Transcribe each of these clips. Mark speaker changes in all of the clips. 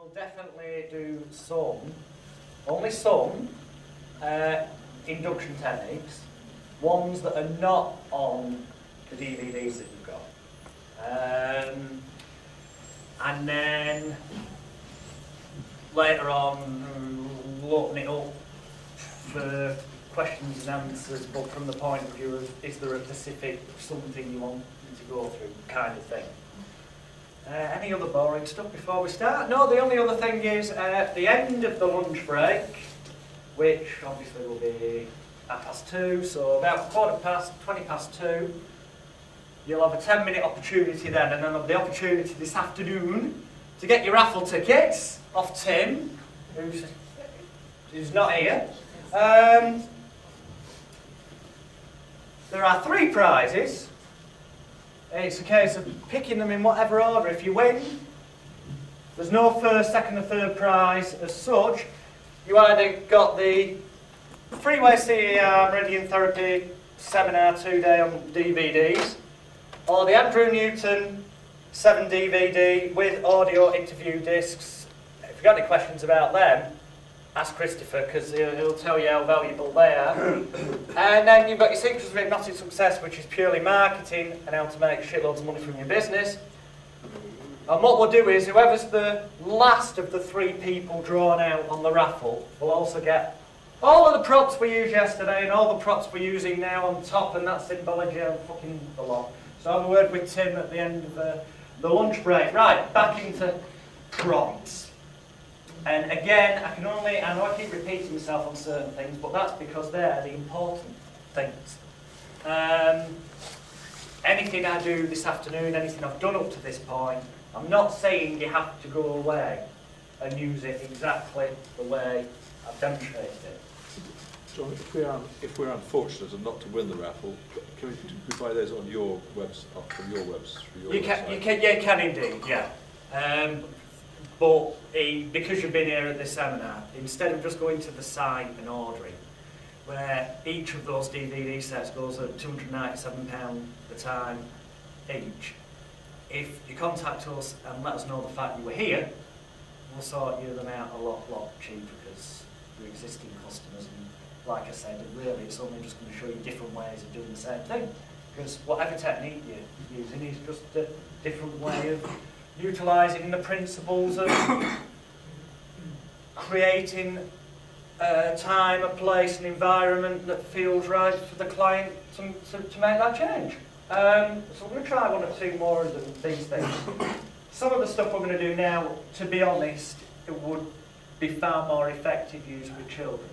Speaker 1: will definitely do some, only some, induction techniques, ones that are not on the DVDs that you've got. And then later on, open it up for questions and answers, but from the point of view of, is there a specific something you want me to go through kind of thing. Any other boring stuff before we start? No, the only other thing is at the end of the lunch break, which obviously will be 2:30, so about 2:20, you'll have a 10-minute opportunity then, and then have the opportunity this afternoon to get your raffle tickets off Tim, who's not here. There are 3 prizes. It's a case of picking them in whatever order. If you win, there's no first, second or third prize as such. You either got the Freeway CER Meridian Therapy Seminar 2-day on DVDs, or the Andrew Newton 7 DVD with audio interview discs. If you've got any questions about them, ask Christopher, because he'll tell you how valuable they are. And then you've got your Secrets of Hypnotic Success, which is purely marketing and how to make shitloads of money from your business. And what we'll do is, whoever's the last of the 3 people drawn out on the raffle will also get all of the props we used yesterday and all the props we're using now on top, and that's symbology and fucking a lot. So I'll have a word with Tim at the end of the lunch break. Right, back into props. And again, I know I keep repeating myself on certain things, but that's because they're the important things. Anything I do this afternoon, anything I've done up to this point, I'm not saying you have to go away and use it exactly the way I've demonstrated it.
Speaker 2: John, if we're unfortunate and not to win the raffle, can we buy those on your webs, from your webs?
Speaker 1: You can indeed, yeah. But because you've been here at this seminar, instead of just going to the site and ordering, where each of those DVD sets goes at £297 a time each, if you contact us and let us know the fact you were here, we'll sort you them out a lot cheaper because you're existing customers. And like I said, really it's only just going to show you different ways of doing the same thing. Because whatever technique you're using is just a different way of utilising the principles of creating a time, a place, an environment that feels right for the client to make that change. So we're going to try 1 or 2 more of these things. Some of the stuff we're going to do now, to be honest, it would be far more effective used with children.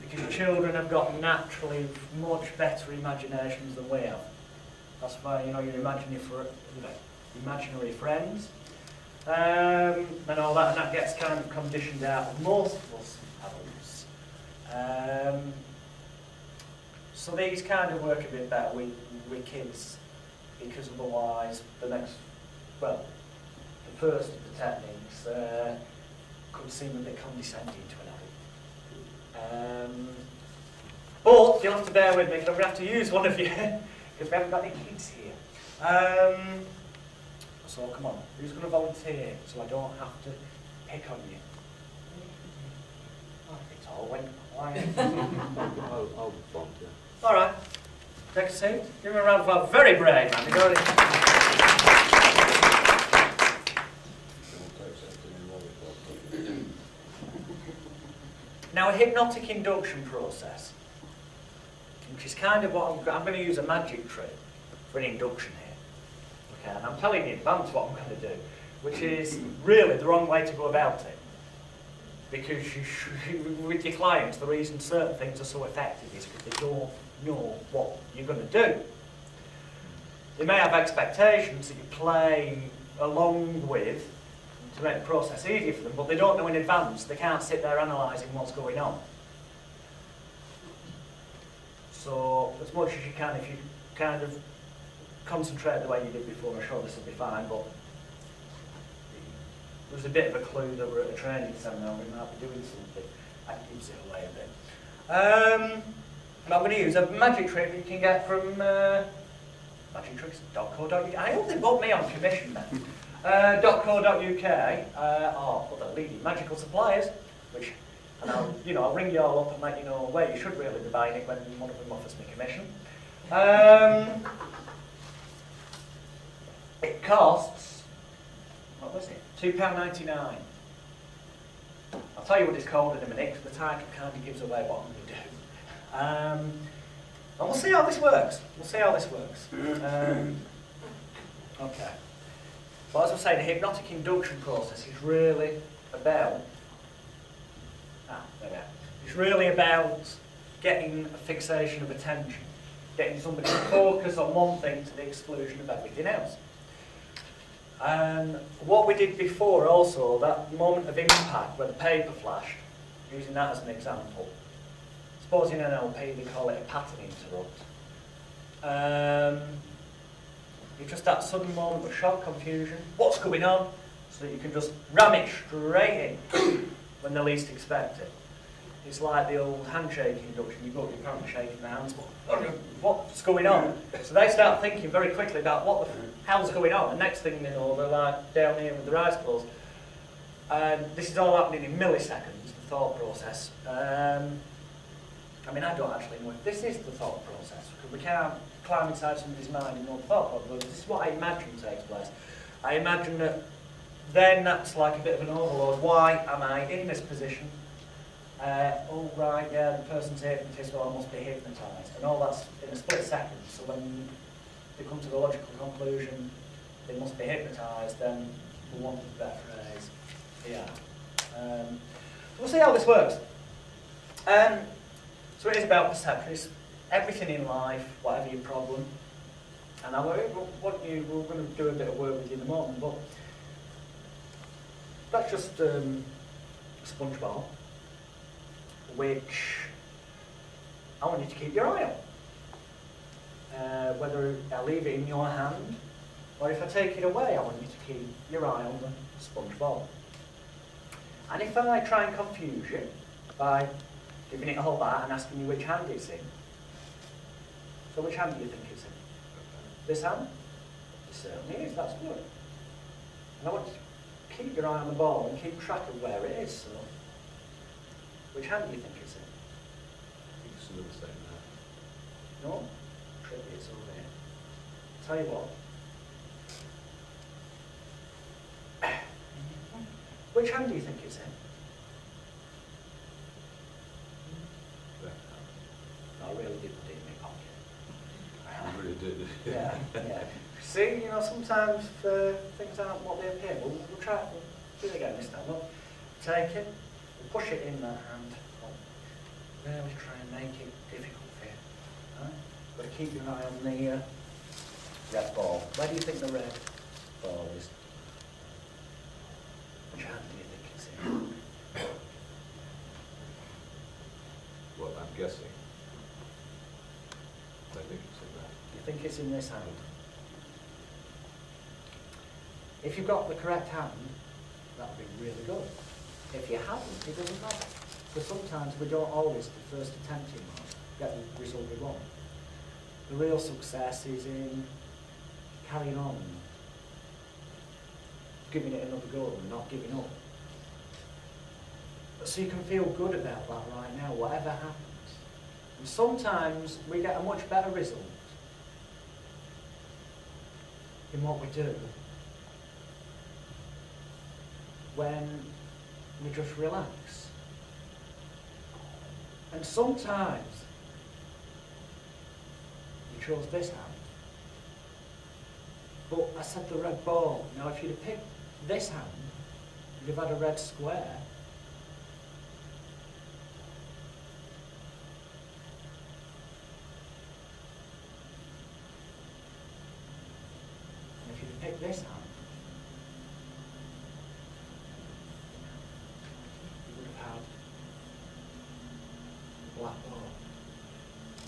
Speaker 1: Because children have got naturally much better imaginations than we have. That's why, you're imaginary friends, and all that, and that gets kind of conditioned out of most of us adults. So these kind of work a bit better with kids, because otherwise the first of the techniques could seem a bit condescending to an adult. But you'll have to bear with me, because I'm going to have to use one of you, because we haven't got any kids here. So come on, who's going to volunteer so I don't have to pick on you? Oh, it's all went quiet.
Speaker 2: I'll volunteer.
Speaker 1: All right, take a seat. Give him a round of applause. Very brave, man. Now, a hypnotic induction process, which is kind of what I'm going to use a magic trick for an induction here. Okay, and I'm telling you in advance what I'm going to do, which is really the wrong way to go about it. Because with your clients, the reason certain things are so effective is because they don't know what you're going to do. They may have expectations that you play along with to make the process easier for them, but they don't know in advance. They can't sit there analysing what's going on. So, as much as you can, if you kind of concentrate the way you did before, I'm sure this will be fine, but there's a bit of a clue that we're at a training seminar, we might be doing something. That gives it away a bit. I'm going to use a magic trick you can get from magictricks.co.uk. I hope they bought me on commission, man. .co.uk are other leading magical suppliers, which, and I'll ring you all up and let you know where you should really be buying it when one of them offers me commission. It costs, what was it? £2.99. I'll tell you what it's called in a minute, because the title kind of gives away what I'm going to do. And we'll see how this works. Okay. But as I was saying, the hypnotic induction process is really about, there we are. It's really about getting a fixation of attention, getting somebody to focus on one thing to the exclusion of everything else. And what we did before also, that moment of impact where the paper flashed, using that as an example. Suppose in NLP they call it a pattern interrupt. It's just that sudden moment of shock, confusion, what's going on, so that you can just ram it straight in when they least expect it. It's like the old handshake induction. You've got your parent shaking their hands, what's going on? So they start thinking very quickly about what the hell's going on, and next thing they know, they're like down here with their eyes closed. And this is all happening in milliseconds, the thought process. I mean, I don't actually know if this is the thought process, because we can't climb inside somebody's mind and know the thought process. This is what I imagine takes place. I imagine that then that's like a bit of an overload. Why am I in this position? Oh right, yeah, the person's hypnotist, well I must be hypnotised. And all that's in a split second. So when they come to the logical conclusion they must be hypnotised, then for want of a better phrase, yeah. We'll see how this works. So it is about perception. It's everything in life, whatever your problem. And we're going to do a bit of work with you in the moment, but that's just a sponge ball, which I want you to keep your eye on. Whether I leave it in your hand, or if I take it away, I want you to keep your eye on the sponge ball. And if I try and confuse you by giving it a whole that and asking you which hand it's in, so which hand do you think it's in? This hand? It certainly is, that's good. And I want you to keep your eye on the ball and keep track of where it is, so which hand do you think it's in?
Speaker 2: I think it's still the same now.
Speaker 1: No? Tricky, it's over here. Tell you what. Which hand do you think it's in? No, I really did put it in my pocket.
Speaker 2: You really did.
Speaker 1: Yeah, yeah. See, sometimes things aren't what they appear. We'll try it. We'll do it again this time. We'll take it, we'll push it in that hand. We'll really try and make it difficult for you. Right? Got to keep your eye on the red ball. Where do you think the red ball is? Which hand do you think it's in?
Speaker 2: Well, I'm guessing. I think it's in that.
Speaker 1: You think it's in this hand? If you've got the correct hand, that would be really good. If you haven't, it doesn't matter. Because sometimes we don't always, the first attempt in life, get the result we want. The real success is in carrying on, giving it another go and not giving up. So you can feel good about that right now, whatever happens. And sometimes we get a much better result in what we do when we just relax. And sometimes you chose this hand. But I said the red ball. Now if you'd have picked this hand, you'd have had a red square. And if you'd have picked this hand, you would have had a black ball.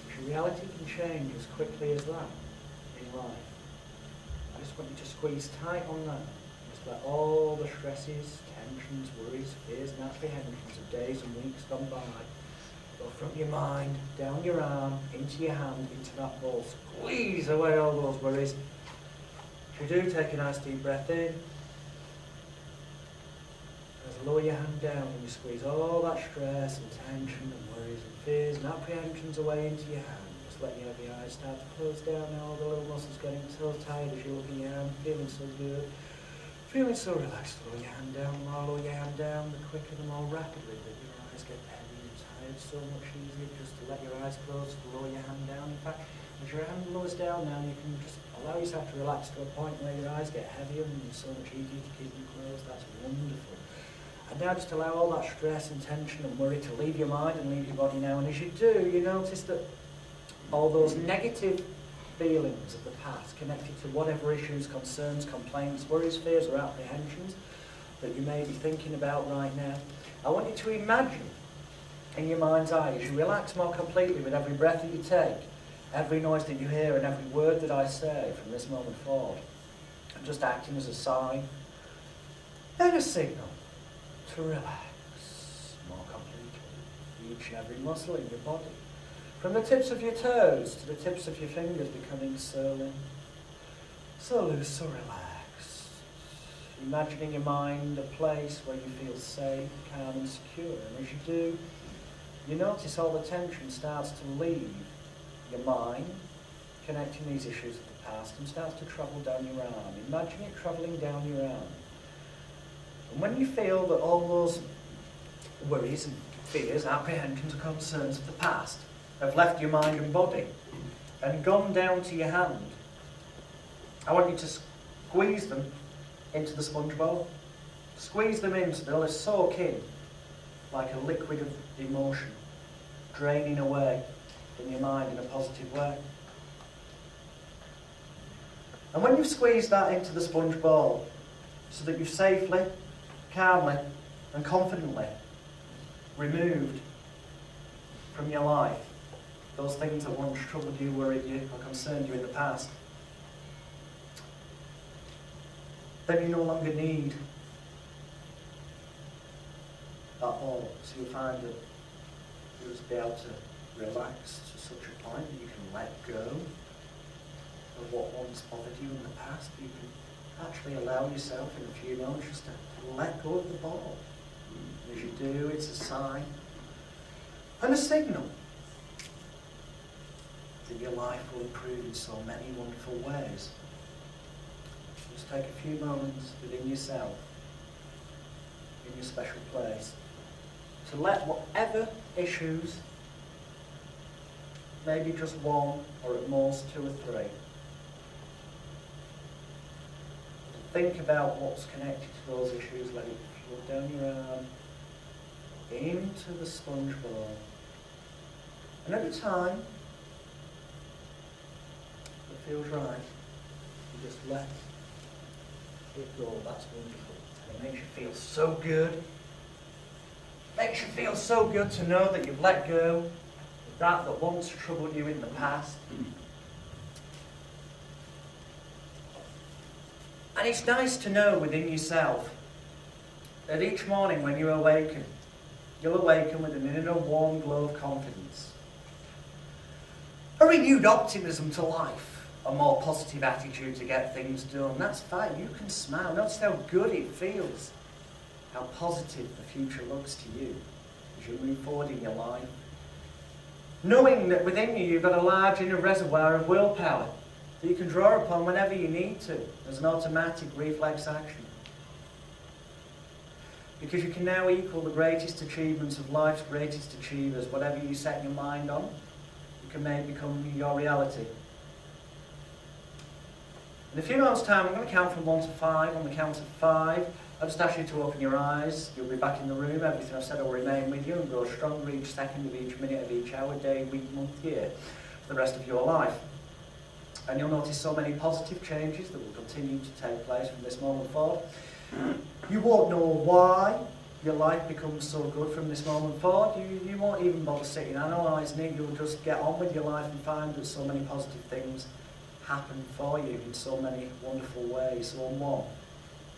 Speaker 1: If reality can change as quickly as that in life, I just want you to squeeze tight on that. Just let all the stresses, tensions, worries, fears and apprehensions of days and weeks gone by go from your mind, down your arm, into your hand, into that ball. Squeeze away all those worries. If you do, take a nice deep breath in Just lower your hand down and you squeeze all that stress and tension and worries and fears and apprehensions away into your hand. Just let your heavy eyes start to close down now, all the little muscles getting so tight as you look in your hand, feeling so good, feeling so relaxed. Lower your hand down, the more lower your hand down, the quicker, the more rapidly that your eyes get heavy and tired. So much easier just to let your eyes close, to lower your hand down. In fact, as your hand lowers down now, you can just allow yourself to relax to a point where your eyes get heavier and it's so much easier to keep them closed. That's wonderful. And now just allow all that stress and tension and worry to leave your mind and leave your body now. And as you do, you notice that all those negative feelings of the past connected to whatever issues, concerns, complaints, worries, fears or apprehensions that you may be thinking about right now, I want you to imagine in your mind's eye as you relax more completely with every breath that you take, every noise that you hear and every word that I say from this moment forward, and just acting as a sign and a signal to relax more completely, each and every muscle in your body, from the tips of your toes to the tips of your fingers becoming so loose, so relaxed. Imagine in your mind a place where you feel safe, calm and secure, and as you do, you notice all the tension starts to leave your mind, connecting these issues of the past, and starts to travel down your arm. Imagine it travelling down your arm. And when you feel that all those worries and fears, apprehensions and concerns of the past have left your mind and body and gone down to your hand, I want you to squeeze them into the sponge bowl. Squeeze them in so they'll soak in like a liquid of emotion, draining away in your mind in a positive way. And when you've squeezed that into the sponge bowl so that you've safely, calmly and confidently removed from your life those things that once troubled you, worried you or concerned you in the past, then you no longer need that all. So you'll find that you'll just be able to relax to such a point that you can let go of what once bothered you in the past. You can actually allow yourself in a few moments just to let go of the ball. As you do, it's a sign and a signal that your life will improve in so many wonderful ways. Just take a few moments within yourself, in your special place, to let whatever issues, maybe just one or at most 2 or 3, think about what's connected to those issues, let it flow down your arm, into the sponge bowl. And every time it feels right, you just let it go. That's wonderful. And it makes you feel so good. It makes you feel so good to know that you've let go of that once troubled you in the past. And it's nice to know within yourself that each morning when you awaken, you'll awaken with an inner warm glow of confidence, a renewed optimism to life, a more positive attitude to get things done. That's fine. You can smile. Notice how good it feels, how positive the future looks to you as you move forward in your life. Knowing that within you you've got a large inner reservoir of willpower that you can draw upon whenever you need to, as an automatic reflex action. Because you can now equal the greatest achievements of life's greatest achievers. Whatever you set your mind on, you can make become your reality. In a few moments' time, I'm going to count from 1 to 5. On the count of 5, I'll just ask you to open your eyes. You'll be back in the room. Everything I've said will remain with you and grow stronger each second of each minute of each hour, day, week, month, year, for the rest of your life. And you'll notice so many positive changes that will continue to take place from this moment forward. You won't know why your life becomes so good from this moment forward. You won't even bother sitting analysing it. You'll just get on with your life and find that so many positive things happen for you in so many wonderful ways. So one,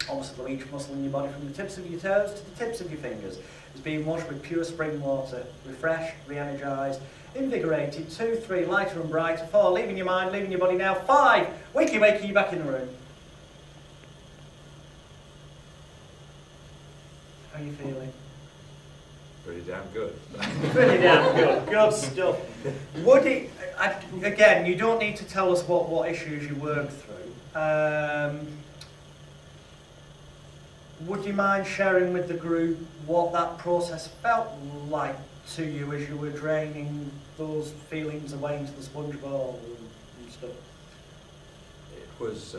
Speaker 1: almost as each muscle in your body from the tips of your toes to the tips of your fingers is being washed with pure spring water, refreshed, re-energised, invigorated. 2, 3, lighter and brighter. 4, leaving your mind, leaving your body now. 5, wakey, wakey, you back in the room. you feeling?
Speaker 2: Pretty damn good.
Speaker 1: Pretty damn good. Good stuff. Would it, again, you don't need to tell us what issues you work through. Would you mind sharing with the group what that process felt like to you as you were draining those feelings away into the sponge ball and stuff?
Speaker 2: It was,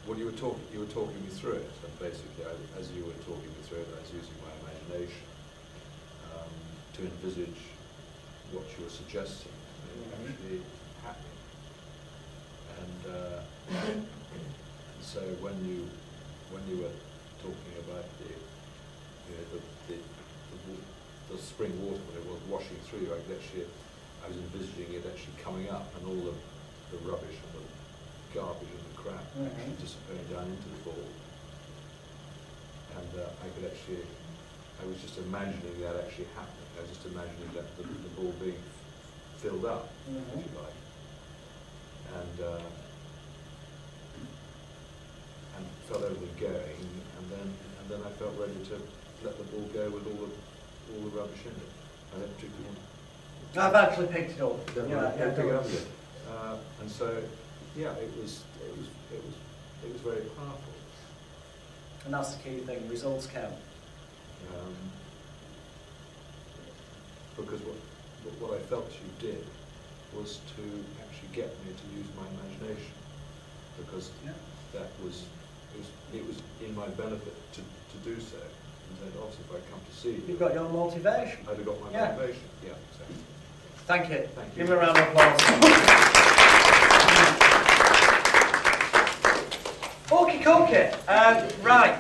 Speaker 2: well, you were talking me through it, and basically, as you were talking me through it, I was using my imagination to envisage what you were suggesting actually happening. And so when you were talking about the spring water when it was washing through, I was envisaging it actually coming up, and all the rubbish and the garbage and the crap actually disappearing down into the ball. And I was just imagining that actually happening. I was just imagining that the ball being filled up, if you like. And felt everything going, and then I felt ready to let the ball go with all the rubbish in it. I then took it in.
Speaker 1: I've actually picked it up.
Speaker 2: Pick it up again. And so, yeah, it was very powerful.
Speaker 1: And that's the key thing. Results count.
Speaker 2: Because what I felt you did was to actually get me to use my imagination, because that was it was in my benefit to do so. And then obviously if I come to see you,
Speaker 1: You've got your motivation.
Speaker 2: I'd have got my motivation. Yeah, exactly.
Speaker 1: Thank you.
Speaker 2: Thank you.
Speaker 1: Give me a round of applause. Okay. Right.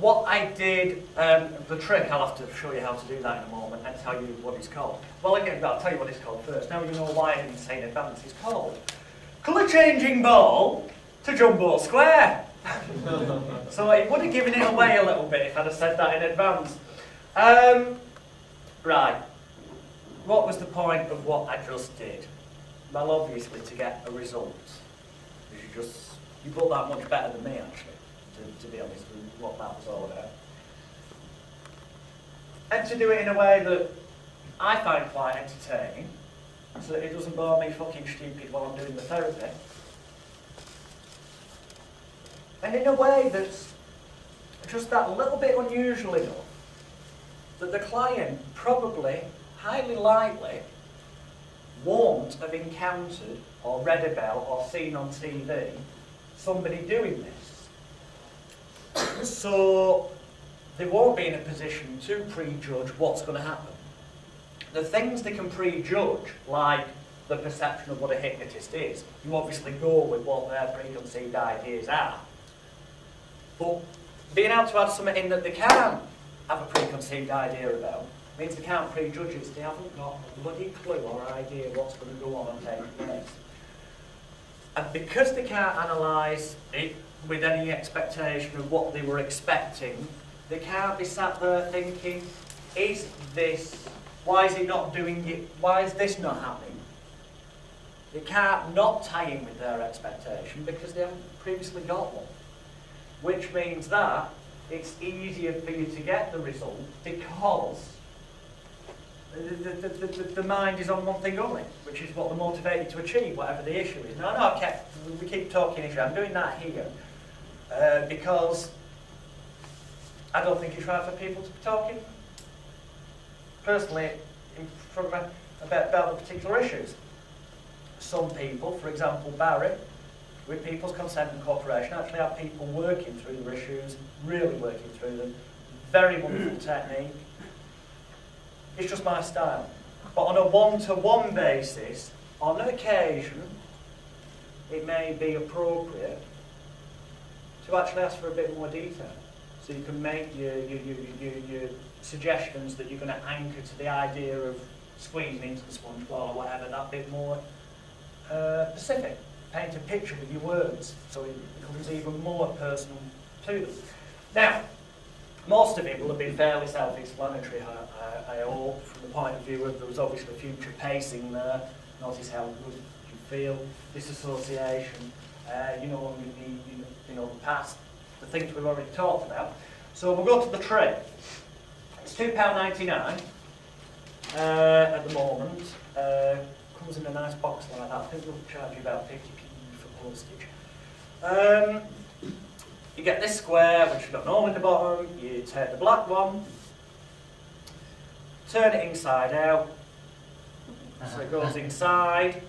Speaker 1: What I did, the trick, I'll have to show you how to do that in a moment and tell you what it's called. Well, again, I'll tell you what it's called first. Now you know why I didn't say in advance. It's called colour changing ball to jumbo square. So it would have given it away a little bit if I'd have said that in advance. Right. What was the point of what I just did? Well, obviously to get a result. You put that much better than me, actually, to be honest with what that was all about. And to do it in a way that I find quite entertaining, so that it doesn't bore me fucking stupid while I'm doing the therapy. And in a way that's just that little bit unusual enough that the client probably, highly likely, won't have encountered or read about or seen on TV somebody doing this. So they won't be in a position to prejudge what's going to happen. The things they can prejudge, like the perception of what a hypnotist is, you obviously go with what their preconceived ideas are. But being able to add something in that they can't have a preconceived idea about means they can't prejudge it, so they haven't got a bloody clue or idea what's going to go on and take place. And because they can't analyse it with any expectation of what they were expecting, they can't be sat there thinking, is this, why is it not doing it, why is this not happening? They can't not tie in with their expectation because they haven't previously got one. Which means that it's easier for you to get the result because the mind is on one thing only, which is what they're motivated to achieve, whatever the issue is. No, we keep talking issue. I'm doing that here because I don't think it's right for people to be talking personally about the particular issues. Some people, for example Barry, with people's consent and cooperation, actually have people working through their issues, really working through them. Very wonderful technique. It's just my style. But on a one-to-one basis, on occasion, it may be appropriate to actually ask for a bit more detail. So you can make your suggestions that you're going to anchor to the idea of squeezing into the sponge ball or whatever, that bit more specific. Paint a picture with your words, so it becomes even more personal to them. Now, most of it will have been fairly self-explanatory, I hope, from the point of view of there was obviously future pacing there. Notice how good you feel, disassociation, the past, the things we've already talked about. So we'll go to the tray. It's £2.99 at the moment. Comes in a nice box like that. I think they'll charge you about 50p for postage. You get this square, which has got an hole in the bottom. You take the black one, turn it inside out, so it goes inside,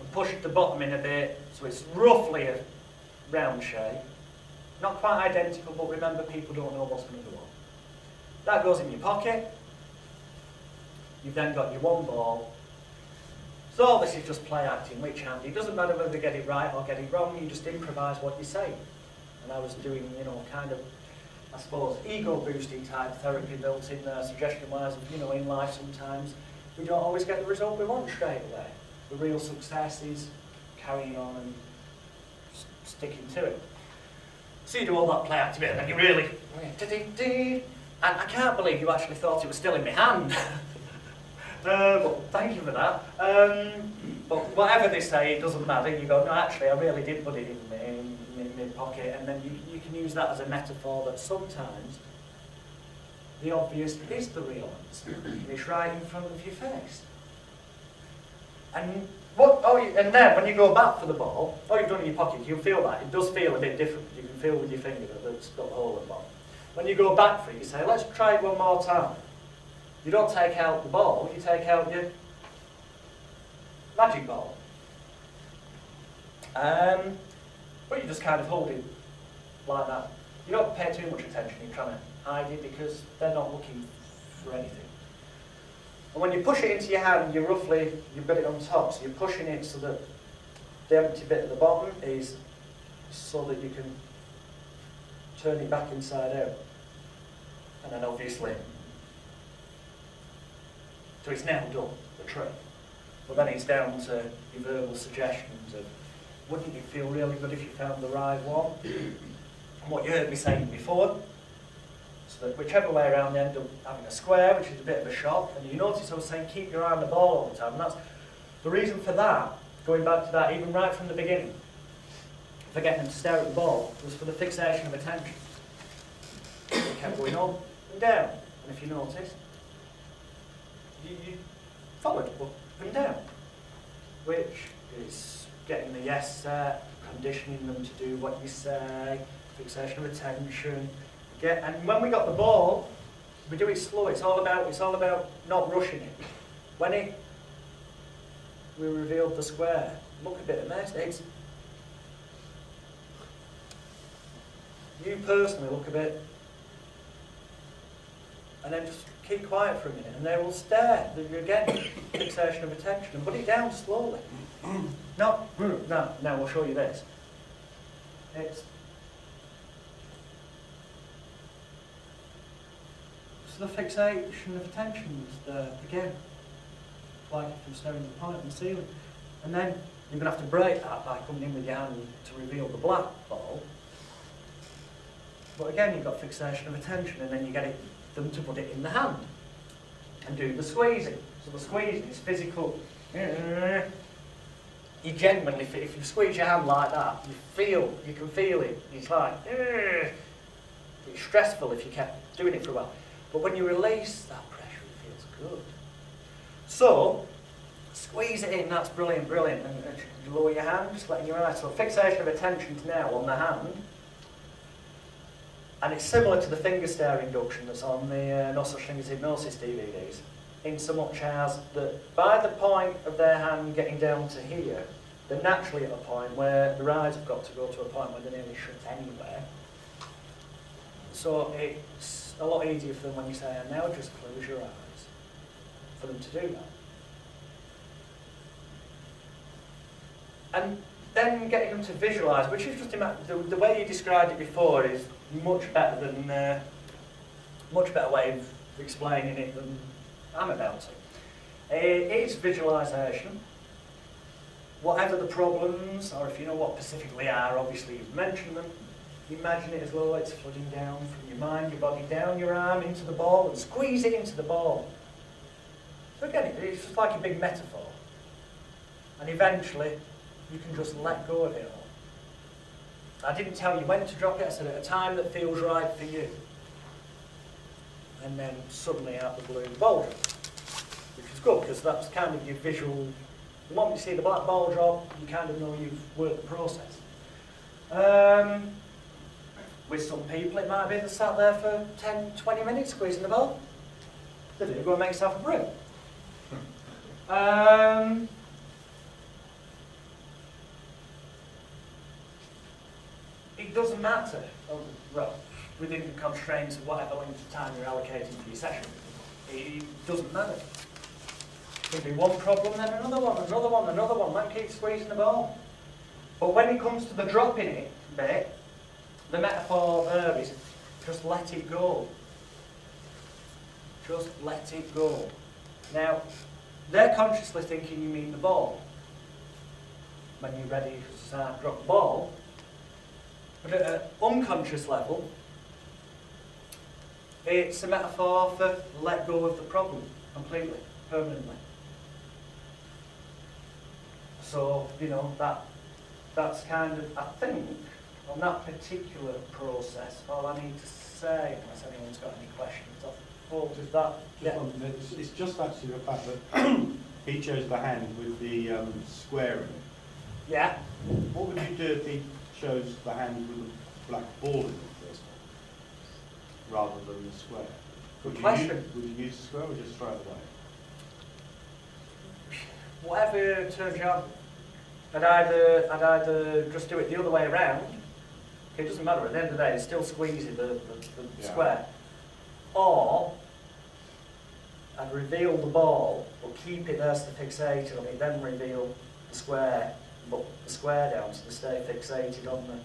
Speaker 1: and push the bottom in a bit, so it's roughly a round shape. Not quite identical, but remember, people don't know what's going to go on. That goes in your pocket. You've then got your one ball. So all this is just play acting, which hand. It doesn't matter whether you get it right or get it wrong, you just improvise what you say. And I was doing, you know, kind of, I suppose, ego-boosting type therapy built in there, suggestion-wise, you know, in life sometimes we don't always get the result we want straight away. The real success is carrying on and sticking to it. So you do all that play acting bit, and then you really, and I can't believe you actually thought it was still in my hand. But thank you for that. But whatever they say, it doesn't matter. You go, no, actually, I really did put it in my pocket, and then you can use that as a metaphor that sometimes the obvious is the real answer. It's right in front of your face. And and then when you go back for the ball, all you've done in your pocket, you feel that. It does feel a bit different. You can feel with your finger that it's got the hole in the bottom. When you go back for it, you say, let's try it one more time. You don't take out the ball, you take out your magic ball. But you just kind of hold it like that. You don't pay too much attention, you're trying to hide it because they're not looking for anything. And when you push it into your hand, you've got it on top, so you're pushing it so that the empty bit at the bottom is so that you can turn it back inside out. And then obviously, so it's now done, the trick. But then it's down to your verbal suggestions of, wouldn't it feel really good if you found the right one? And what you heard me saying before, so that whichever way around you end up having a square, which is a bit of a shock, and you notice I was saying keep your eye on the ball all the time, and that's the reason for that, going back to that even right from the beginning, for getting them to stare at the ball, was for the fixation of attention. It kept going up and down, and if you notice, you followed up and down, which is getting the yes set, conditioning them to do what you say, fixation of attention. And when we got the ball, we do it slow. It's all about not rushing it. When we revealed the square, look a bit amazed. You personally look a bit, and then just keep quiet for a minute, and they will stare. Again, fixation of attention, and put it down slowly. No, we'll show you this. So the fixation of attention is there again, like if you're staring at the point on the ceiling. And then you're going to have to break that by coming in with your hand to reveal the black ball. But again, you've got fixation of attention, and then you get them to put it in the hand and do the squeezing. So the squeezing is physical. You genuinely, if you squeeze your hand like that, you can feel it. It's like, it's stressful if you kept doing it for a while. But when you release that pressure, it feels good. So, squeeze it in, that's brilliant. And you lower your hand, just letting your eyes. So fixation of attention now on the hand. And it's similar to the finger stare induction that's on the No Such Thing as Hypnosis DVDs, in so much as that by the point of their hand getting down to here, they're naturally at a point where their eyes have got to go to a point where they're nearly shut anyway. So it's a lot easier for them when you say, and now just close your eyes, for them to do that. And then getting them to visualise, which is just the way you described it before is much better way of explaining it than I'm about to. It's visualisation. Whatever the problems, or if you know what specifically are, obviously you've mentioned them. Imagine it as though it's flooding down from your mind, your body, down your arm, into the ball, and squeeze it into the ball. So again, it's just like a big metaphor. And eventually, you can just let go of it all. I didn't tell you when to drop it, I said at a time that feels right for you. And then suddenly out of the blue, the ball drop. Which is good, because that's kind of your visual. The moment you see the black ball drop, you kind of know you've worked the process. With some people, it might be they sat there for 10, 20 minutes squeezing the ball. They do, go and make yourself a brew. It doesn't matter, well, within the constraints of whatever length of time you're allocating for your session. It doesn't matter. Could be one problem, then another one, another one, another one. That keeps squeezing the ball. But when it comes to the dropping it bit, the metaphor there is just let it go. Just let it go. Now, they're consciously thinking you mean the ball. When you're ready to start drop the ball. But at an unconscious level, it's a metaphor for let go of the problem completely, permanently. So, you know, that's kind of, I think, on that particular process, all I need to say, unless anyone's got any questions, is that, yeah.
Speaker 3: It's just actually the fact that he chose the hand with the square in it.
Speaker 1: Yeah.
Speaker 3: What would you do if he chose the hand with the black ball in it first time, rather than the square?
Speaker 1: Good question.
Speaker 3: Would you use the square or just throw it away?
Speaker 1: Whatever turns you on. I'd either just do it the other way around. It doesn't matter, at the end of the day, it's still squeezing the square. Or I'd reveal the ball, but keep it there so fixated on it, then reveal the square, but the square down so they stay fixated on the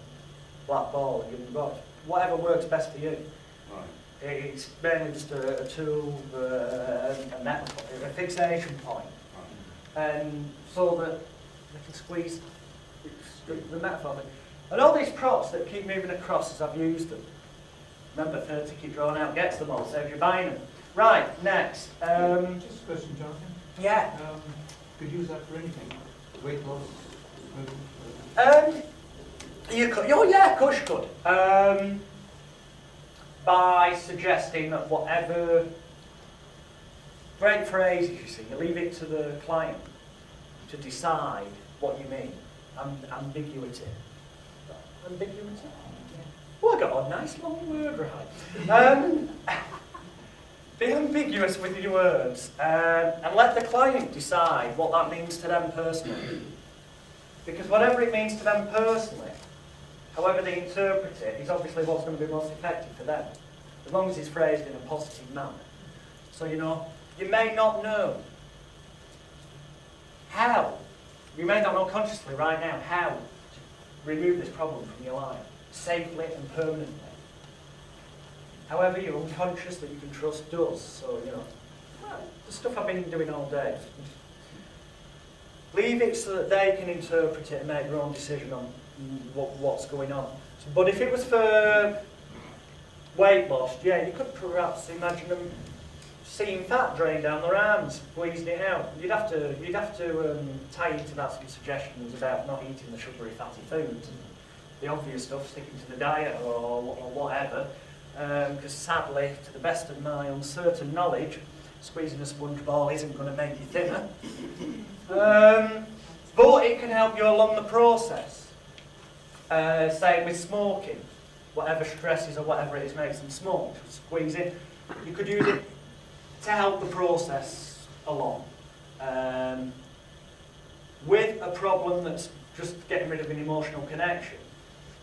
Speaker 1: black ball and give them the ball. Whatever works best for you.
Speaker 3: Right.
Speaker 1: It's mainly just a tool, a metaphor, a fixation point.
Speaker 3: Right.
Speaker 1: And so that they can squeeze the metaphor thing. And all these props that keep moving across as I've used them. Remember, third ticket drawn out gets them all, saves you buying them. Right, next.
Speaker 4: Just a question, Jonathan.
Speaker 1: Yeah.
Speaker 4: Could use that for anything? Weight loss?
Speaker 1: You could, oh yeah, of course you could. By suggesting that whatever great phrases you see, you leave it to the client to decide what you mean. Ambiguity. Ambiguity? Oh, I got a nice long word right. Be ambiguous with your words and let the client decide what that means to them personally. Because whatever it means to them personally, however they interpret it, is obviously what's going to be most effective for them. As long as it's phrased in a positive manner. So, you know, you may not know how, you may not know consciously right now how to remove this problem from your life, safely and permanently. However, your unconscious that you can trust does. So, you know, the stuff I've been doing all day. Leave it so that they can interpret it and make their own decision on what's going on. But if it was for weight loss, yeah, you could perhaps imagine them seeing fat drain down their arms, squeezing it out. You'd have to tie into that some suggestions about not eating the sugary, fatty foods, and the obvious stuff, sticking to the diet or whatever. Because sadly, to the best of my uncertain knowledge, squeezing a sponge ball isn't going to make you thinner. But it can help you along the process. Same with smoking. Whatever stresses or whatever it is makes them smoke. Squeeze it. You could use it to help the process along. With a problem that's just getting rid of an emotional connection,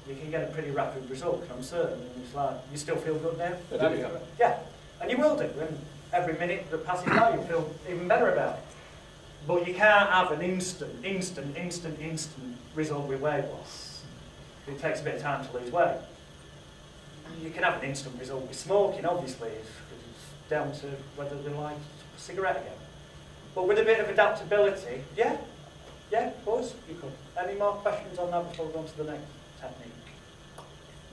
Speaker 1: you can get a pretty rapid result, I'm certain. And it's like, you still feel good now? Yeah, and you will do. And every minute that passes by, you'll feel even better about it. But you can't have an instant result with weight loss. It takes a bit of time to lose weight. You can have an instant result with smoking, obviously. It's down to whether they like a cigarette again. But with a bit of adaptability, yeah, of course you could. Any more questions on that before we go on to the next technique?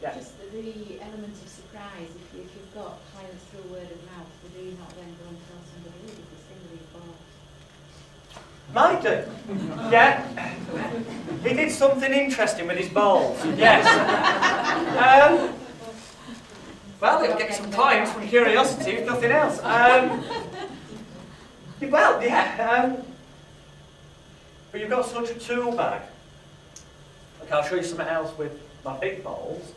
Speaker 1: Yeah.
Speaker 5: Just the element of surprise. If you've got clients through word of mouth, do you not then go and tell somebody, oh, did this thing with your balls?
Speaker 1: Might do. Yeah. He did something interesting with his balls, yes. Well, he'll get some points from curiosity, if nothing else. Well, yeah. But you've got such a tool bag. Okay, I'll show you something else with my big balls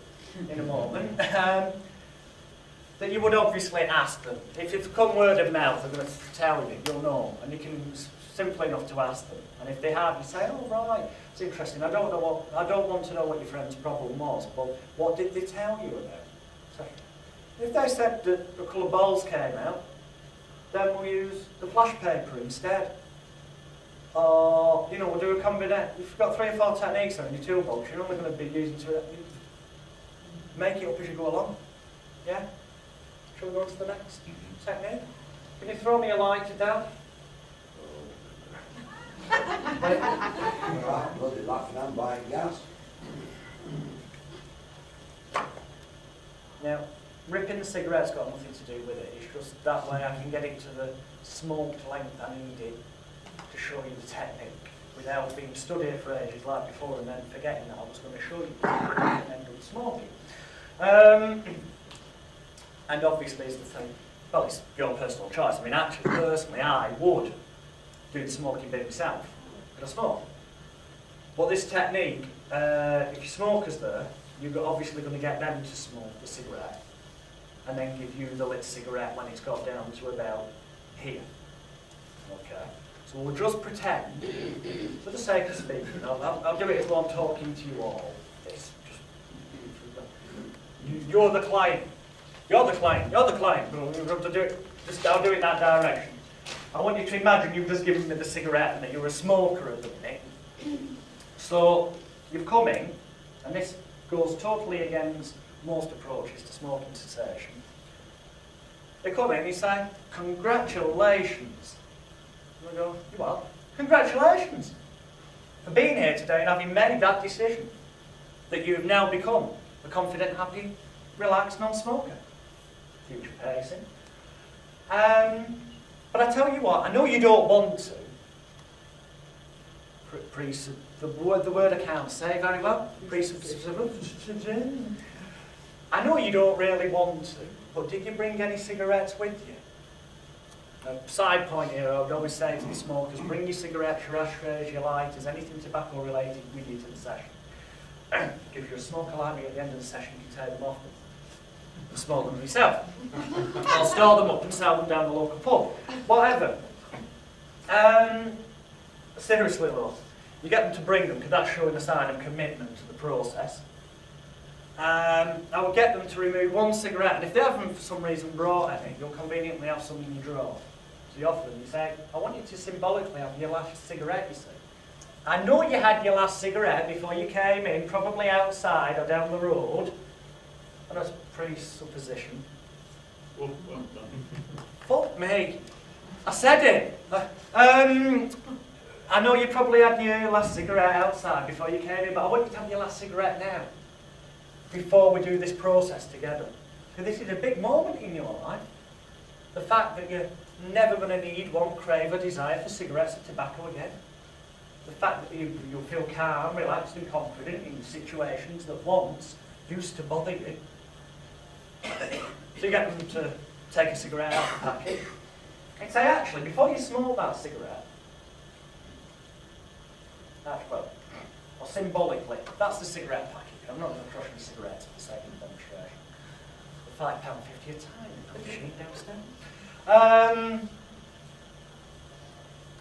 Speaker 1: in a moment. That you would obviously ask them. If it's come word of mouth, they're going to tell you, you'll know. And you can, simple enough to ask them. And if they have, you say, oh right, it's interesting. I don't want to know what your friend's problem was, but what did they tell you about? So, if they said that the colour balls came out, then we'll use the flash paper instead. Or, you know, we'll do a combination. If you've got 3 or 4 techniques on your toolbox, you're only going to be using to make it up as you go along. Yeah? Shall we go on to the next technique? Can you throw me a lighter down?
Speaker 6: Right, bloody laughing and buying gas.
Speaker 1: Now, ripping the cigarette's got nothing to do with it. It's just that way I can get it to the smoked length I needed to show you the technique without being stood here for ages like before and then forgetting that I was going to show you and then doing smoking. And obviously is the thing, well, it's your personal choice. I mean, actually, personally, I would do the smoking bit myself, but I smoke. But this technique, if your smoker's there, you're obviously going to get them to smoke the cigarette and then give you the lit cigarette when it's got down to about here. Okay? So we'll just pretend, for the sake of speaking, I'll do it as though I'm talking to you all. It's just, you're the client. You're the client. You're the client. We've got to do it. I'll do it in that direction. I want you to imagine you've just given me the cigarette and that you're a smoker at the minute. So you've come in, and this goes totally against most approaches to smoking cessation. They come in and you say, congratulations. And I go, you what? Congratulations for being here today and having made that decision that you have now become a confident, happy, relaxed non-smoker. Future pacing. But I tell you what, I know you don't want to. The word I can't say very well. I know you don't really want to, but did you bring any cigarettes with you? A side point here, I would always say to the smokers, bring your cigarettes, your ashtrays, your lighters, anything tobacco related with you to the session. If you're a smoker like me, at the end of the session, you can take them off and smoke them yourself. Or store them up and sell them down the local pub. Whatever. Seriously though, you get them to bring them because that's showing a sign of commitment to the process. I would get them to remove one cigarette, and if they haven't for some reason brought any, you'll conveniently have some in your drawer. So you offer them, you say, I want you to symbolically have your last cigarette, you see. I know you had your last cigarette before you came in, probably outside or down the road. And that's presupposition.
Speaker 3: Oh, well done.
Speaker 1: Fuck me. I said it. I know you probably had your last cigarette outside before you came in, but I want you to have your last cigarette now, before we do this process together. Because this is a big moment in your life. The fact that you're never going to need, want, crave or desire for cigarettes or tobacco again. The fact that you'll feel calm, relaxed and confident in situations that once used to bother you. So you get them to take a cigarette out of the packet and say, actually, before you smoke that cigarette, well, or symbolically, that's the cigarette packet. I'm not going to crush any cigarettes for the sake of the demonstration. The £5.50 a time, put the sheet downstairs.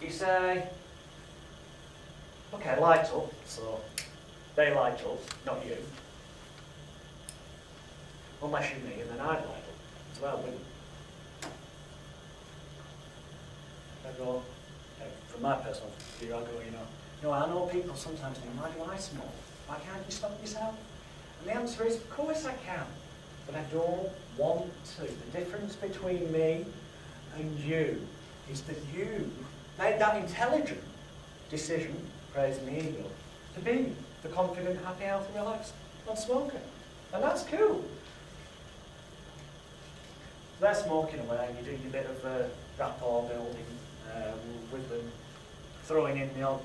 Speaker 1: You say, okay, light up, so they light up, not you. Unless you're me, and then I'd light up as well, wouldn't you? I go, from my personal view, I go, I know people sometimes think, why do I smoke? Why can't you stop yourself? And the answer is, of course I can, but I don't want to. The difference between me and you is that you made that intelligent decision, praising the ego, to be the confident, happy, healthy, relaxed non-smoker. And that's cool. So they're smoking away, you do your bit of rapport building with them, throwing in the odd,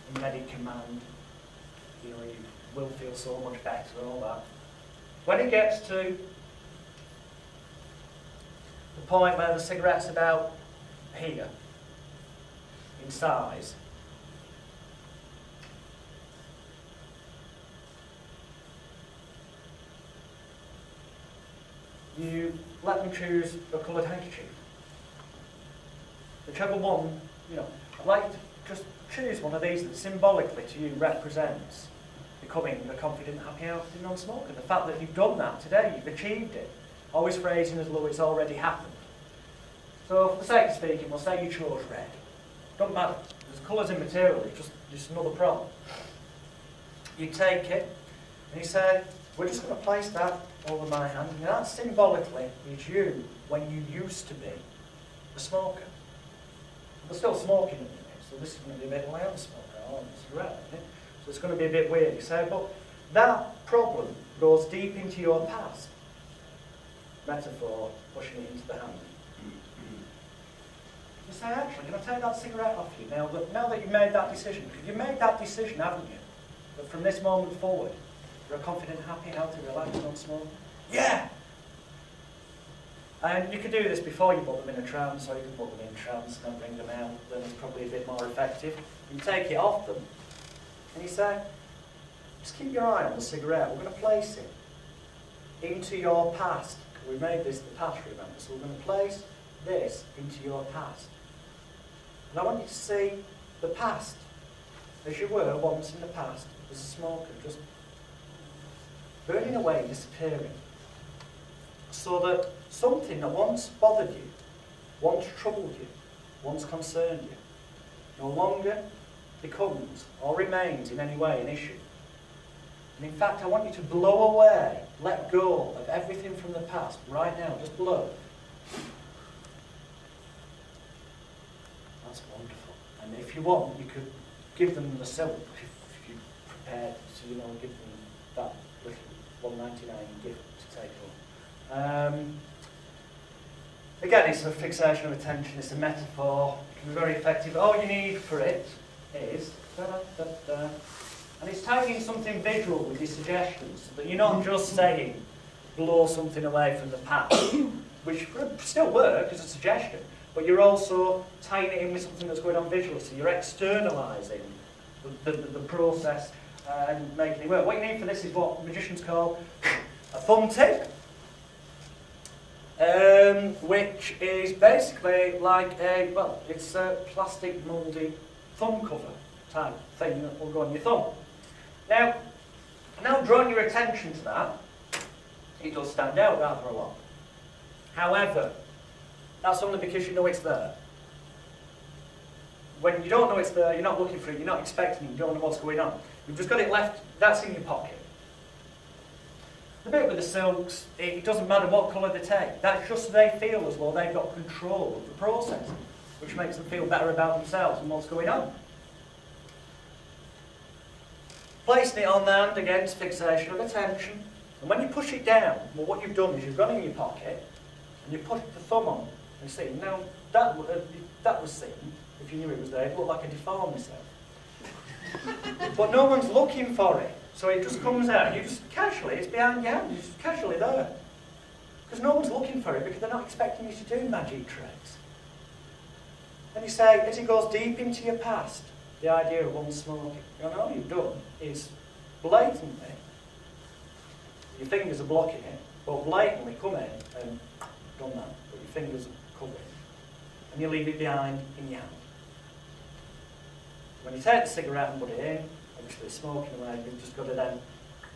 Speaker 1: in Medicommand, you know, you will feel so much better and all that. When it gets to the point where the cigarette's about here, in size, you let them choose a coloured handkerchief. Whichever one, you know, I'd like you to just choose one of these that symbolically to you represents becoming a confident, happy, healthy non-smoker. The fact that you've done that today, you've achieved it. Always phrasing as though it's already happened. So for the sake of speaking, we'll say you chose red. Doesn't matter. There's colours in material, it's just another problem. You take it, and you say, we're just going to place that over my hand, and that symbolically is you when you used to be a smoker. We're still smoking at the minute, so this is going to be a bit loud smoker, or a cigarette, isn't it? So it's going to be a bit weird, you say, but that problem goes deep into your past. Metaphor, pushing it into the hand. You say, actually, can I take that cigarette off you now that you've made that decision? Because you've made that decision, haven't you? That from this moment forward, you're a confident, happy, healthy, relaxed, non-smoker? Yeah! And you could do this before you put them in a trance, or you can put them in trance and then bring them out. Then it's probably a bit more effective. You take it off them, and you say, just keep your eye on the cigarette. We're going to place it into your past. We made this the past, remember? So we're going to place this into your past. And I want you to see the past as you were once in the past as a smoker, just burning away, disappearing. So that something that once bothered you, once troubled you, once concerned you, no longer becomes or remains in any way an issue. And in fact, I want you to blow away, let go of everything from the past right now. Just blow. That's wonderful. And if you want, you could give them the silk if you're prepared to, you know, give them that little $1.99 gift to take home. Again, it's a fixation of attention. It's a metaphor. It can be very effective. All you need for it is da-da-da-da. And it's taking something visual with your suggestions, so that you're not just saying, blow something away from the past, which could still work as a suggestion, but you're also tying it in with something that's going on visually, so you're externalising the process and making it work. What you need for this is what magicians call a thumb tip, which is basically like a, well, it's a plastic mouldy thumb cover type thing that will go on your thumb. Now drawing your attention to that, it does stand out rather a lot. However, that's only because you know it's there. When you don't know it's there, you're not looking for it, you're not expecting it, you don't know what's going on. You've just got it left, that's in your pocket. The bit with the silks, it doesn't matter what colour they take. That's just so they feel as though they've got control of the process, which makes them feel better about themselves and what's going on. Placing it on the hand, again, is fixation of attention. And when you push it down, well, what you've done is you've gone in your pocket and you put the thumb on and see. Now, that was seen, if you knew it was there, it looked like a deformed self. But no one's looking for it. So it just comes out, and you just casually, it's behind your hand, it's just casually there. Because no one's looking for it, because they're not expecting you to do magic tricks. And you say, as it goes deep into your past, the idea of unsmoking, and all you've done is blatantly, your fingers are blocking it, but blatantly come in and done that, but your fingers are covering, and you leave it behind in your hand. When you take the cigarette and put it in, obviously smoking away, you've just got to then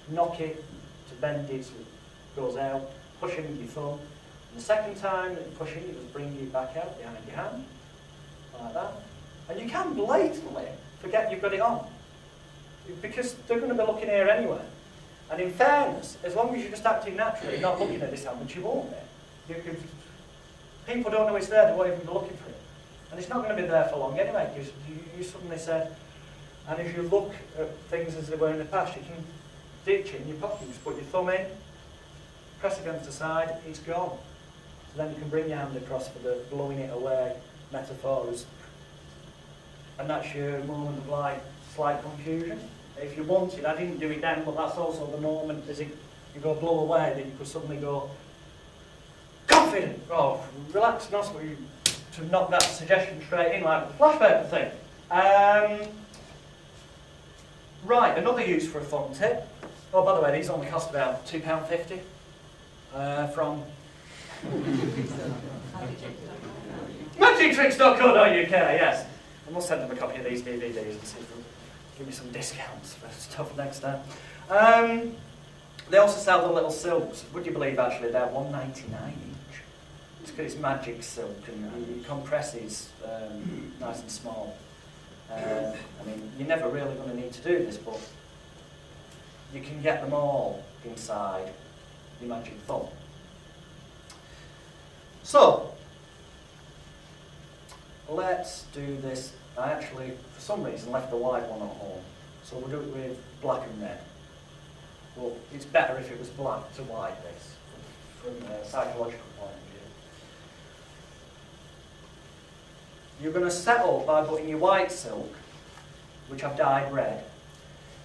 Speaker 1: knock it to bend it so it goes out, push it with your thumb, and the second time that you push it, you just bring it back out behind your hand, like that. And you can blatantly forget you've got it on, because they're going to be looking here anyway. And in fairness, as long as you're just acting naturally, not looking at this hand, which you won't be, people don't know it's there, they won't even be looking for it. And it's not going to be there for long anyway, because you suddenly said, and if you look at things as they were in the past, you can ditch it in your pocket, you just put your thumb in, press against the side, it's gone. So then you can bring your hand across for the blowing it away metaphors. and that's your moment of like slight confusion. If you wanted, I didn't do it then, but that's also the moment as you go blow away that you could suddenly go confident. Oh, relax, not to knock that suggestion straight in like the flash paper thing. Right, another use for a thumb tip. Oh, by the way, these only cost about £2.50 from magictricks.co.uk, yes. I must send them a copy of these DVDs and see if they'll give me some discounts for stuff next time. They also sell the little silks. Would you believe actually they're £1.99 each? It's because it's magic silk and it compresses nice and small. I mean, you're never really going to need to do this, but you can get them all inside your magic thumb. So, let's do this. I actually, for some reason, left the white one at home. So we'll do it with black and red. Well, it's better if it was black to white, this, from a psychological point of view. You're going to settle by putting your white silk, which I've dyed red,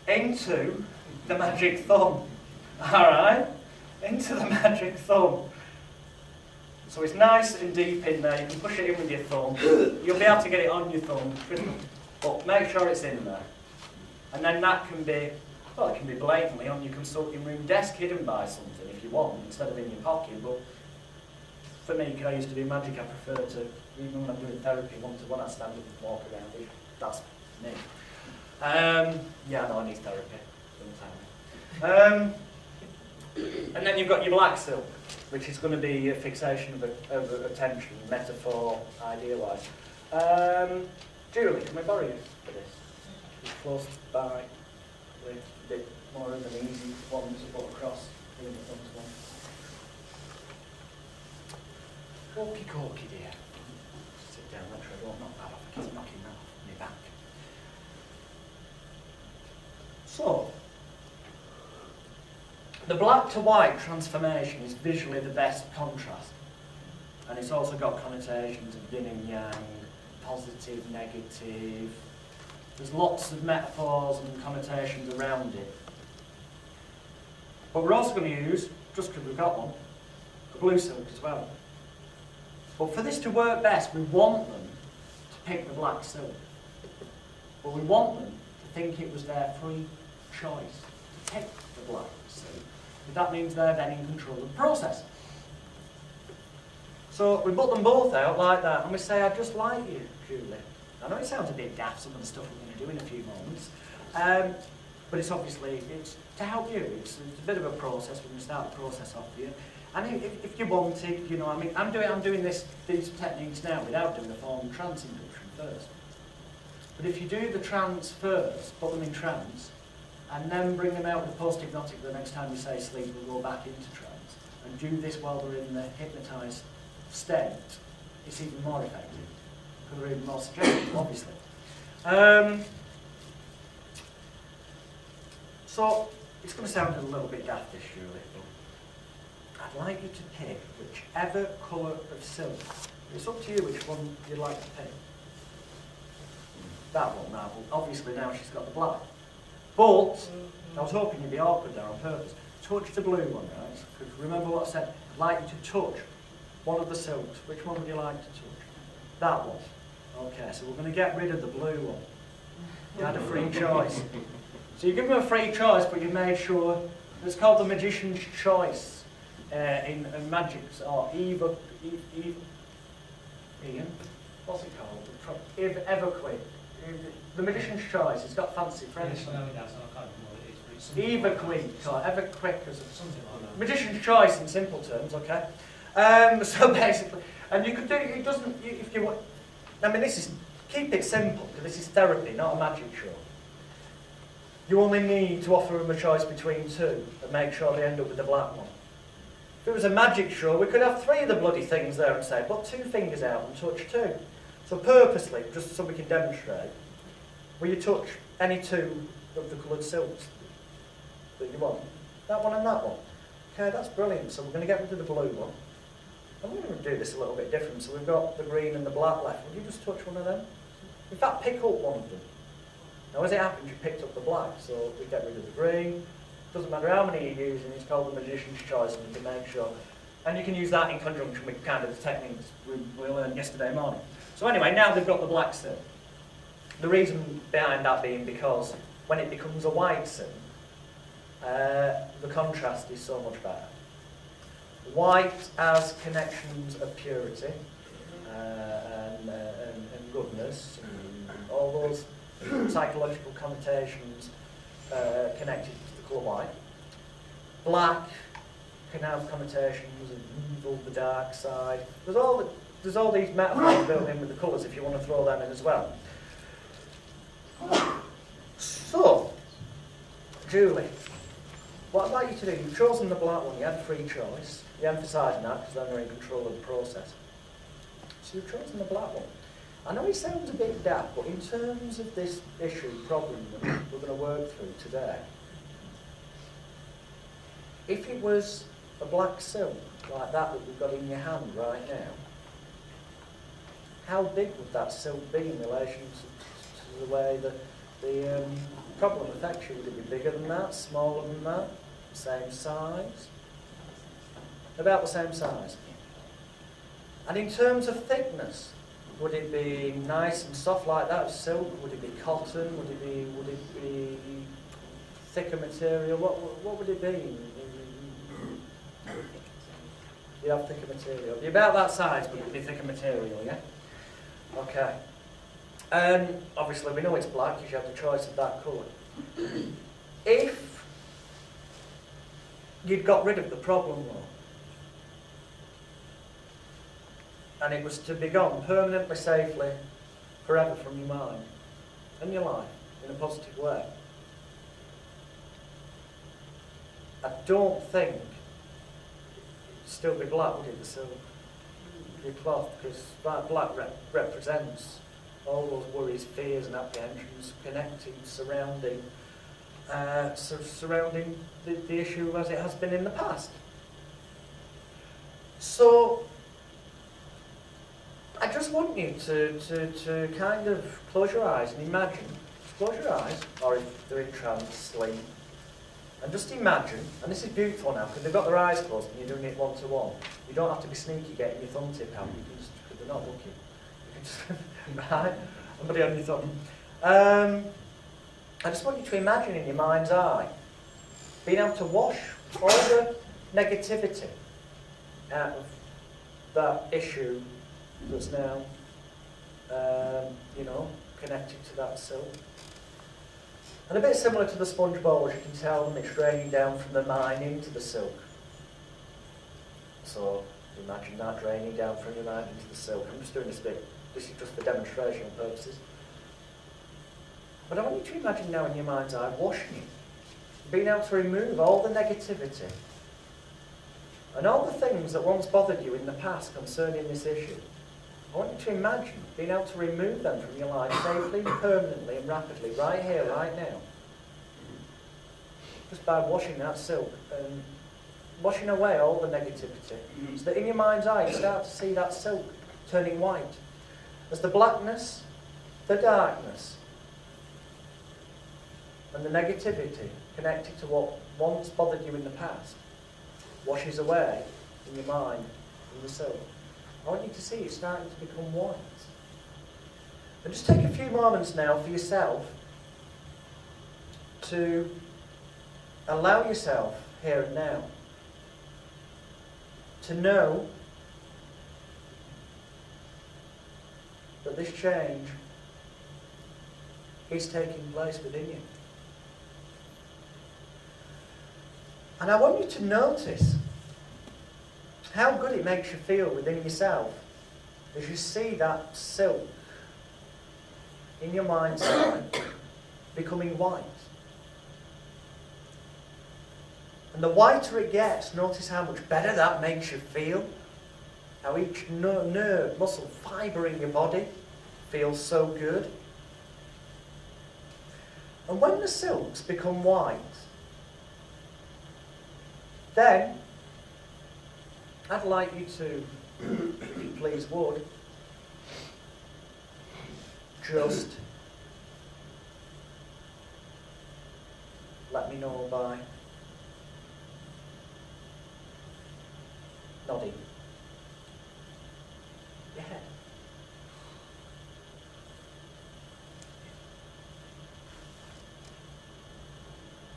Speaker 1: into the magic thumb. Alright? Into the magic thumb. So it's nice and deep in there. You can push it in with your thumb. You'll be able to get it on your thumb, but make sure it's in there. And then that can be, well, it can be blatantly on your consulting room desk hidden by something if you want, instead of in your pocket. But for me, because I used to do magic, I prefer to, even when I'm doing therapy, one-to-one, I stand up and walk around it. That's me. Yeah, I know I need therapy. And then you've got your black silk, which is going to be a fixation of attention, metaphor, idea-wise. Julie, can we borrow you for this? It's close by, with a bit more of an easy one to put across the thumbs one. Walkie corky, dear. Sit down, make sure I don't knock that off. I keep knocking that off my back. So, the black to white transformation is visually the best contrast. And it's also got connotations of yin and yang, positive, negative. There's lots of metaphors and connotations around it. But we're also going to use, just because we've got one, a blue silk as well. But for this to work best, we want them to pick the black silk. But we want them to think it was their free choice to pick the black silk. That means they're then in control of the process. So we put them both out like that, and we say, "I'd just like you, Julie." I know it sounds a bit daft, some of the stuff we're going to do in a few moments, but it's obviously it's to help you. It's a bit of a process. We're going to start the process off for you. And if you wanted, you know, I mean, I'm doing these techniques now without doing the formal trance induction first. But if you do the trance first, put them in trance, and then bring them out with post-hypnotic the next time you say sleep, we'll go back into trance, and do this while they're in the hypnotised state, it's even more effective, because they're even more suggestive, obviously. So, it's going to sound a little bit daftish, surely, but I'd like you to pick whichever colour of silk. It's up to you which one you'd like to pick. That one now, obviously now she's got the black. But, I was hoping you'd be awkward there on purpose. Touch the blue one, guys. Because remember what I said, I'd like you to touch one of the silks. Which one would you like to touch? That one. Okay, so we're going to get rid of the blue one. You had a free choice. So you give them a free choice, but you made sure, it's called the magician's choice in magic, or Ian, what's it called? Everquick. The magician's choice, it's got fancy French. Everquick, or Everquick, or something like that. Magician's choice in simple terms, okay? So basically, and you could do, it doesn't, if you want, I mean this is, keep it simple, because this is therapy, not a magic show. You only need to offer them a choice between two, and make sure they end up with the black one. If it was a magic show, we could have 3 of the bloody things there and say, put 2 fingers out and touch 2. So purposely, just so we can demonstrate, will you touch any 2 of the coloured silks that you want? That one and that one. Okay, that's brilliant. So we're going to get rid of the blue one. And we're going to do this a little bit different. So we've got the green and the black left. Will you just touch one of them? In fact, pick up one of them. Now, as it happens, you picked up the black, so we get rid of the green. Doesn't matter how many you're using, it's called the magician's choice, and you can make sure. And you can use that in conjunction with kind of the techniques we learned yesterday morning. So anyway, now they've got the black silk. The reason behind that being because when it becomes a white silk, the contrast is so much better. White has connections of purity and goodness, and all those psychological connotations connected to the colour white. Black can have connotations of evil, the dark side. There's all these metaphors built in with the colours if you want to throw them in as well. So, Julie, what I'd like you to do, you've chosen the black one, you had free choice. You're emphasising that because then you're in control of the process. So you've chosen the black one. I know it sounds a bit daft, but in terms of this issue, problem that we're going to work through today, if it was a black silk like that we've got in your hand right now, how big would that silk be in relation to the way that the problem affects you? Would it be bigger than that, smaller than that, same size? About the same size. And in terms of thickness, would it be nice and soft like that, silk? Would it be cotton? Would it be thicker material? What would it be? You have thicker material. It'd be about that size, but it'd be thicker material, yeah? Okay. Obviously, we know it's black because you have the choice of that colour. If you'd got rid of the problem though, and it was to be gone permanently, safely, forever from your mind and your life in a positive way, I don't think it'd still be black, would it, the silk? It'd be cloth, because that black represents all those worries, fears and apprehensions connected, surrounding the issue as it has been in the past. So, I just want you to kind of close your eyes and imagine, close your eyes, or if they're in trance, sleep, and just imagine, and this is beautiful now, because they've got their eyes closed and you're doing it one-to-one. You don't have to be sneaky getting your thumb tip out, because they're not looking. You can just, right? Somebody on your thumb. I just want you to imagine in your mind's eye, being able to wash all the negativity out of that issue that's now, connected to that silk. And a bit similar to the sponge bowl, as you can tell them, it's draining down from the mind into the silk. So imagine that draining down from your mind into the silk. I'm just doing this bit, this is just for demonstration purposes. But I want you to imagine now in your mind's eye, washing it, being able to remove all the negativity and all the things that once bothered you in the past concerning this issue. I want you to imagine being able to remove them from your life safely, permanently and rapidly, right here, right now. Just by washing that silk and washing away all the negativity. So that in your mind's eye you start to see that silk turning white. As the blackness, the darkness, and the negativity connected to what once bothered you in the past washes away in your mind from the silk. I want you to see it starting to become white. And just take a few moments now for yourself to allow yourself here and now to know that this change is taking place within you. And I want you to notice how good it makes you feel within yourself as you see that silk in your mind's eye becoming white. And the whiter it gets, notice how much better that makes you feel. How each nerve, muscle, fibre in your body feels so good. And when the silks become white, then I'd like you to, if you please would, just let me know by nodding your head.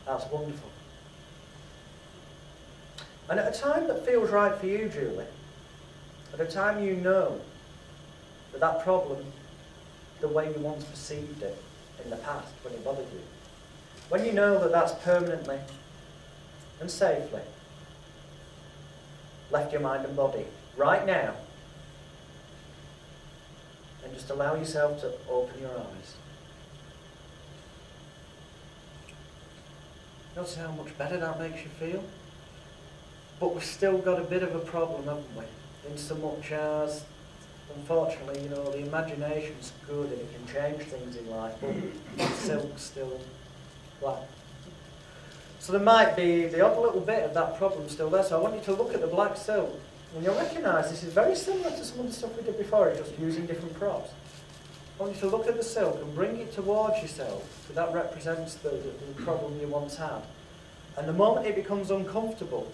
Speaker 1: That's wonderful. And at a time that feels right for you, Julie, at a time you know that that problem, the way you once perceived it in the past when it bothered you, when you know that that's permanently and safely left your mind and body, right now, and just allow yourself to open your eyes. Notice how much better that makes you feel? But we've still got a bit of a problem, haven't we? In so much as, unfortunately, you know, the imagination's good and it can change things in life, but silk's still black. So there might be the odd little bit of that problem still there. So I want you to look at the black silk, and you'll recognise this is very similar to some of the stuff we did before, it's just using different props. I want you to look at the silk and bring it towards yourself, because that represents the problem you once had. And the moment it becomes uncomfortable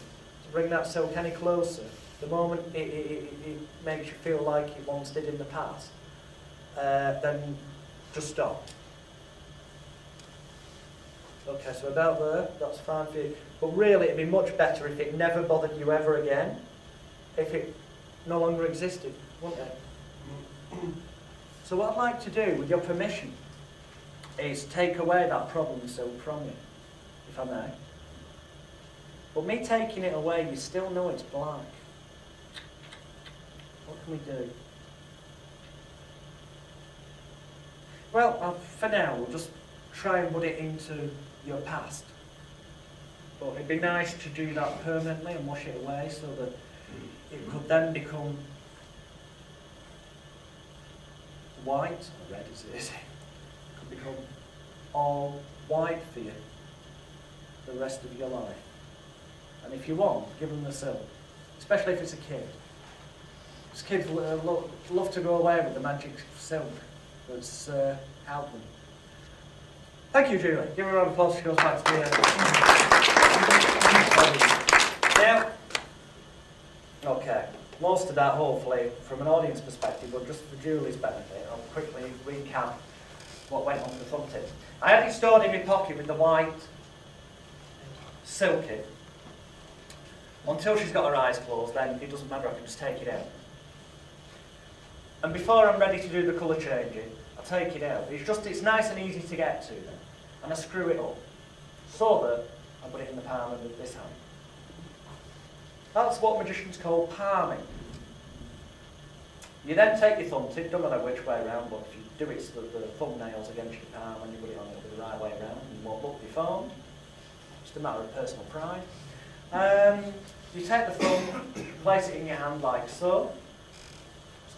Speaker 1: to bring that silk any closer, the moment it makes you feel like it once did in the past, then just stop. Okay, so about there, that's fine for you. But really, it'd be much better if it never bothered you ever again, if it no longer existed, wouldn't it? So what I'd like to do, with your permission, is take away that problem silk from you, if I may. But me taking it away, you still know it's black. What can we do? Well, for now, we'll just try and put it into your past. But it'd be nice to do that permanently and wash it away so that it could then become white, or red as it is. It could become all white for you the rest of your life. And if you want, give them the silk, especially if it's a kid. Because kids love to go away with the magic silk that's out them. Thank you, Julie. Give her a round of applause. She goes back to the Now, okay, most of that hopefully from an audience perspective, but just for Julie's benefit, I'll quickly recap what went on with the thumb tip. I had it stored in my pocket with the white silky. Until she's got her eyes closed, then it doesn't matter, I can just take it out. And before I'm ready to do the colour changing, I take it out. It's nice and easy to get to then. And I screw it up, so that I put it in the palm of this hand. That's what magicians call palming. You then take your thumb tip, don't matter which way around, but if you do it so that the thumbnail's against your palm and you put it on the right way around, you won't look deformed. Just a matter of personal pride. You take the thumb, place it in your hand like so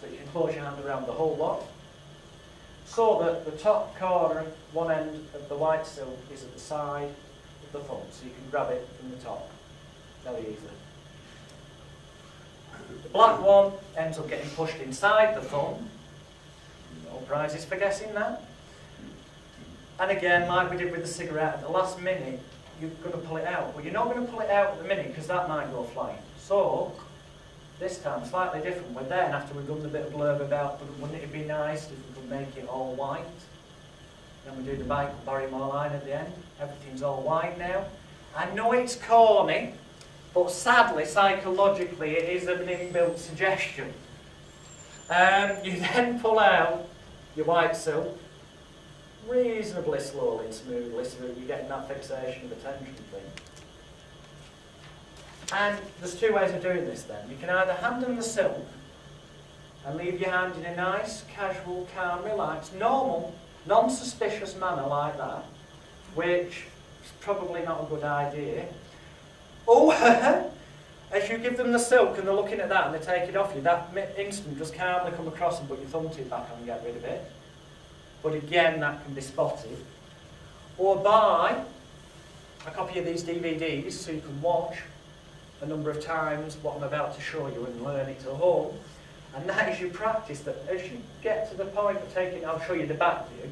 Speaker 1: that you can close your hand around the whole lot, so that the top corner, one end of the white silk is at the side of the thumb, so you can grab it from the top very easily. The black one ends up getting pushed inside the thumb. No prizes for guessing that. And again, like we did with the cigarette, at the last minute, you're going to pull it out. Well, you're not going to pull it out at the minute because that might go flying. So, this time, slightly different. We're then, after we've done the bit of blurb about, wouldn't it be nice if we could make it all white? Then we do the Michael Barrymore line at the end. Everything's all white now. I know it's corny, but sadly, psychologically, it is an inbuilt suggestion. You then pull out your white silk, reasonably slowly and smoothly, so that you're getting that fixation of attention thing. And there's two ways of doing this then. You can either hand them the silk and leave your hand in a nice, casual, calm, relaxed, normal, non-suspicious manner like that, which is probably not a good idea. Or, as you give them the silk and they're looking at that and they take it off you, that instant just calmly come across and put your thumb tip back on and get rid of it. But again, that can be spotted. Or buy a copy of these DVDs so you can watch a number of times what I'm about to show you and learn it at home. And that is your practice, that as you get to the point of taking, I'll show you the back view.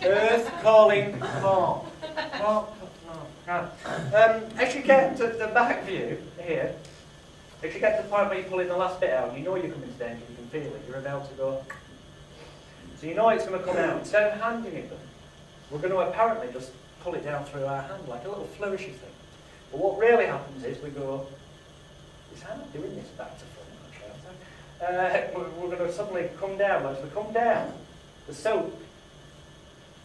Speaker 1: Earth calling more. As you get to the back view here, if you get to the point where you're pulling the last bit out, you know you're coming to danger, you can feel it, you're about to go. So you know it's going to come out. Instead of handing it them, we're going to apparently just pull it down through our hand like a little flourishy thing. But what really happens is we go, is Hannah doing this back to front? We're going to suddenly come down. As we come down, the soap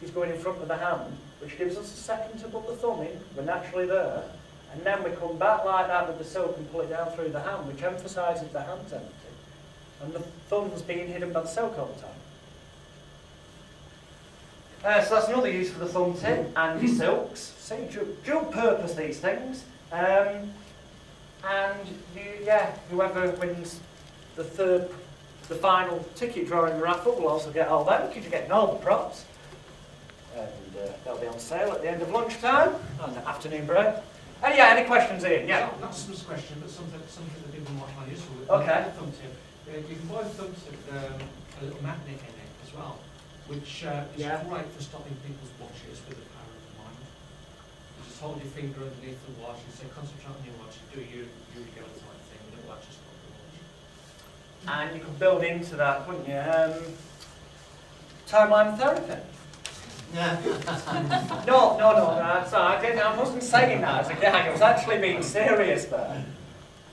Speaker 1: is going in front of the hand, which gives us a second to put the thumb in. We're naturally there. And then we come back like that with the soap and pull it down through the hand, which emphasises the hand's empty. And the thumb's being hidden by the soap all the time. So that's another use for the thumb tip and your silks. See, dual purpose these things. And whoever wins the final ticket draw in the raffle will also get all them, because you're getting all the props. And they'll be on sale at the end of lunchtime and the afternoon break. And yeah, any questions, Ian? Yeah.
Speaker 7: Not a Smith's question, but something that people might find useful.
Speaker 1: Okay.
Speaker 7: The thumb tip. You can buy the thumb tip, a little magnet in it as well, which is great for stopping people's watches with the power of the mind. You just hold your finger underneath the watch and say, concentrate on your watch, do you go type thing, and it will actually stop the watch.
Speaker 1: And you could build into that, couldn't you? Timeline therapy. No, sorry, I wasn't saying that as a gag, I was actually being serious there.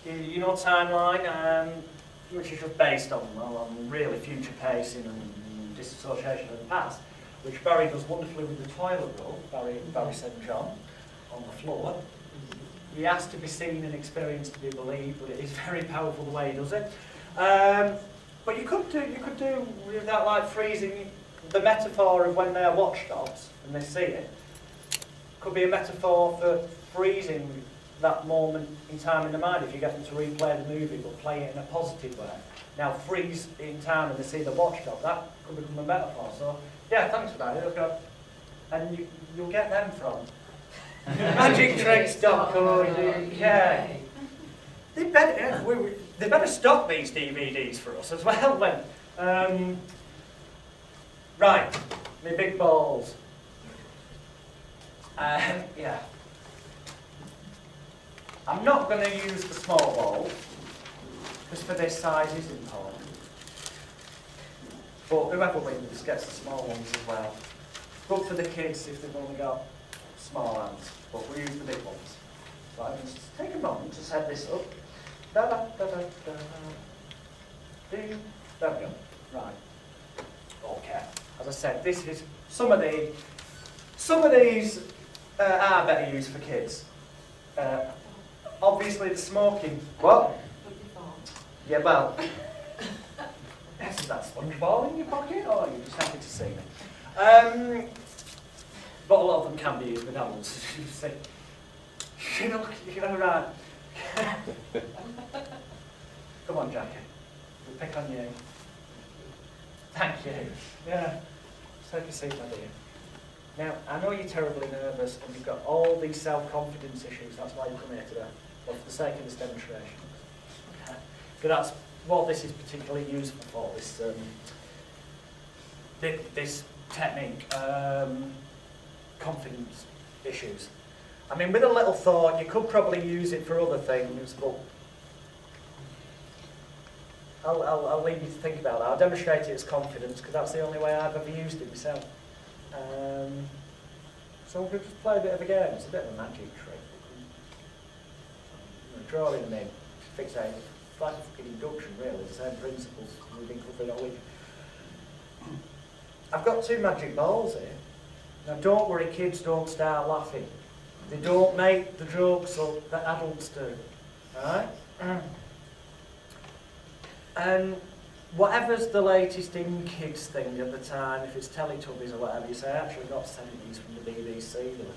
Speaker 1: You know timeline, which is just based on really future pacing and disassociation of the past, which Barry does wonderfully with the toilet roll, Barry St. John, on the floor. He has to be seen and experienced to be believed, but it is very powerful the way he does it. But you could do with that, like freezing. The metaphor of when they're watchdogs and they see it could be a metaphor for freezing that moment in time in the mind if you get them to replay the movie but play it in a positive way. Now freeze in time and they see the watchdog, that could become a metaphor. So yeah, thanks for that. And you'll get them from magictricks.co. Yeah. They better stock these DVDs for us as well then. Right, my big balls. Yeah. I'm not going to use the small ball, because for this size is important. But whoever wins gets the small ones as well. Good for the kids if they've only got small hands, but we use the big ones. So I'm just take a moment to set this up. There we go. Right. Okay. As I said, this is some of these are better used for kids. Obviously, the smoking. What? Yeah, well. Is that sponge ball in your pocket, or are you just happy to see me? But a lot of them can be used with adults. You see, you're right. Come on, Jackie. We'll pick on you. Thank you. Yeah. Take a seat, my dear. Now, I know you're terribly nervous and you've got all these self-confidence issues. That's why you come here today. But for the sake of this demonstration. Okay. But that's what this is particularly useful for, this technique. Confidence issues. I mean, with a little thought, you could probably use it for other things, but I'll leave you to think about that. I'll demonstrate it as confidence, because that's the only way I've ever used it myself. So we'll just play a bit of a game. It's a bit of a magic trick. Drawing them in, fixate. It's like a fucking induction, really. The same principles we've been covering all week. I've got two magic balls here. Now don't worry, kids, don't start laughing. They don't make the jokes up that adults do. Alright? And whatever's the latest in kids thing at the time, if it's Teletubbies or whatever, you say, I actually got sent these from the BBC. They were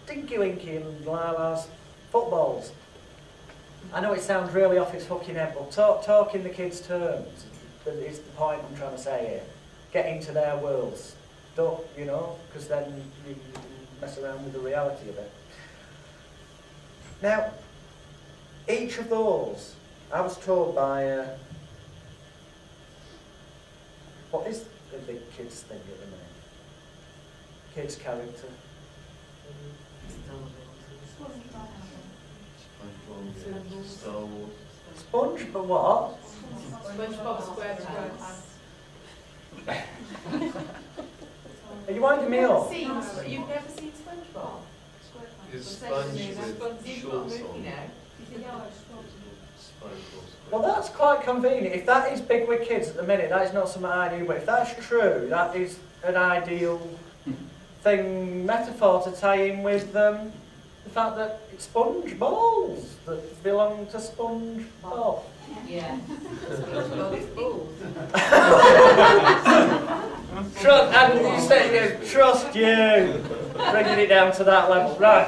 Speaker 1: Dinky Winky and Lila's footballs. I know it sounds really off its fucking head, but talk in the kids' terms is the point I'm trying to say here. Get into their worlds. Don't, because then you mess around with the reality of it. Now, each of those, I was told by, what is the big kids thing at the minute? Kids character. Sponge, but what?
Speaker 5: SpongeBob SquarePants.
Speaker 1: Are you winding me up?
Speaker 5: You've never seen SpongeBob?
Speaker 8: Is sponge with shorts on?
Speaker 1: Well, that's quite convenient. If that is big with kids at the minute, that is not something I knew, but if that's true, that is an ideal thing, metaphor to tie in with the fact that it's sponge balls that belong to SpongeBob.
Speaker 5: Yeah. SpongeBob is balls.
Speaker 1: Trust you, bringing it down to that level. Right,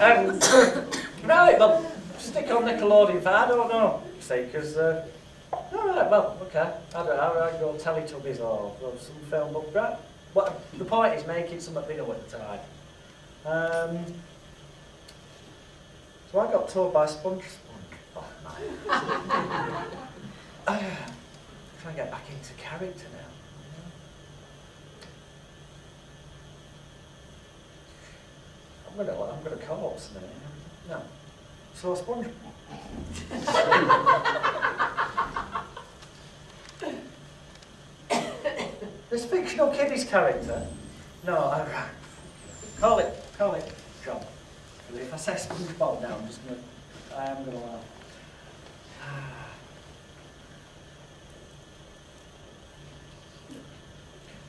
Speaker 1: right, well, stick on Nickelodeon, I don't know, see, because, alright, well, okay, I don't know, I'd go Teletubbies or some film, but right, what, the point is making something bigger at the time. So I got told by Sponge. Oh, try and get back into character now. I'm gonna collapse now. No. So Sponge. This fictional kiddies character. No, call it John. If I say SpongeBob now, I am gonna laugh.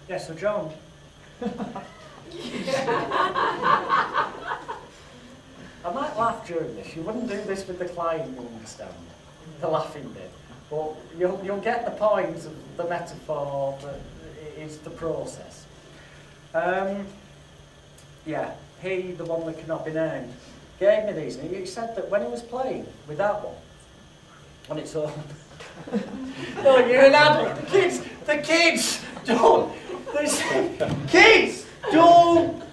Speaker 1: Yeah, so John. I might laugh during this. You wouldn't do this with the client, you understand, the laughing bit. But you'll get the point of the metaphor that is the process. Yeah, he, the one that cannot be named, gave me these, and he said that when he was playing with that one, on its own. No, you're an adult. The kids don't. Kids don't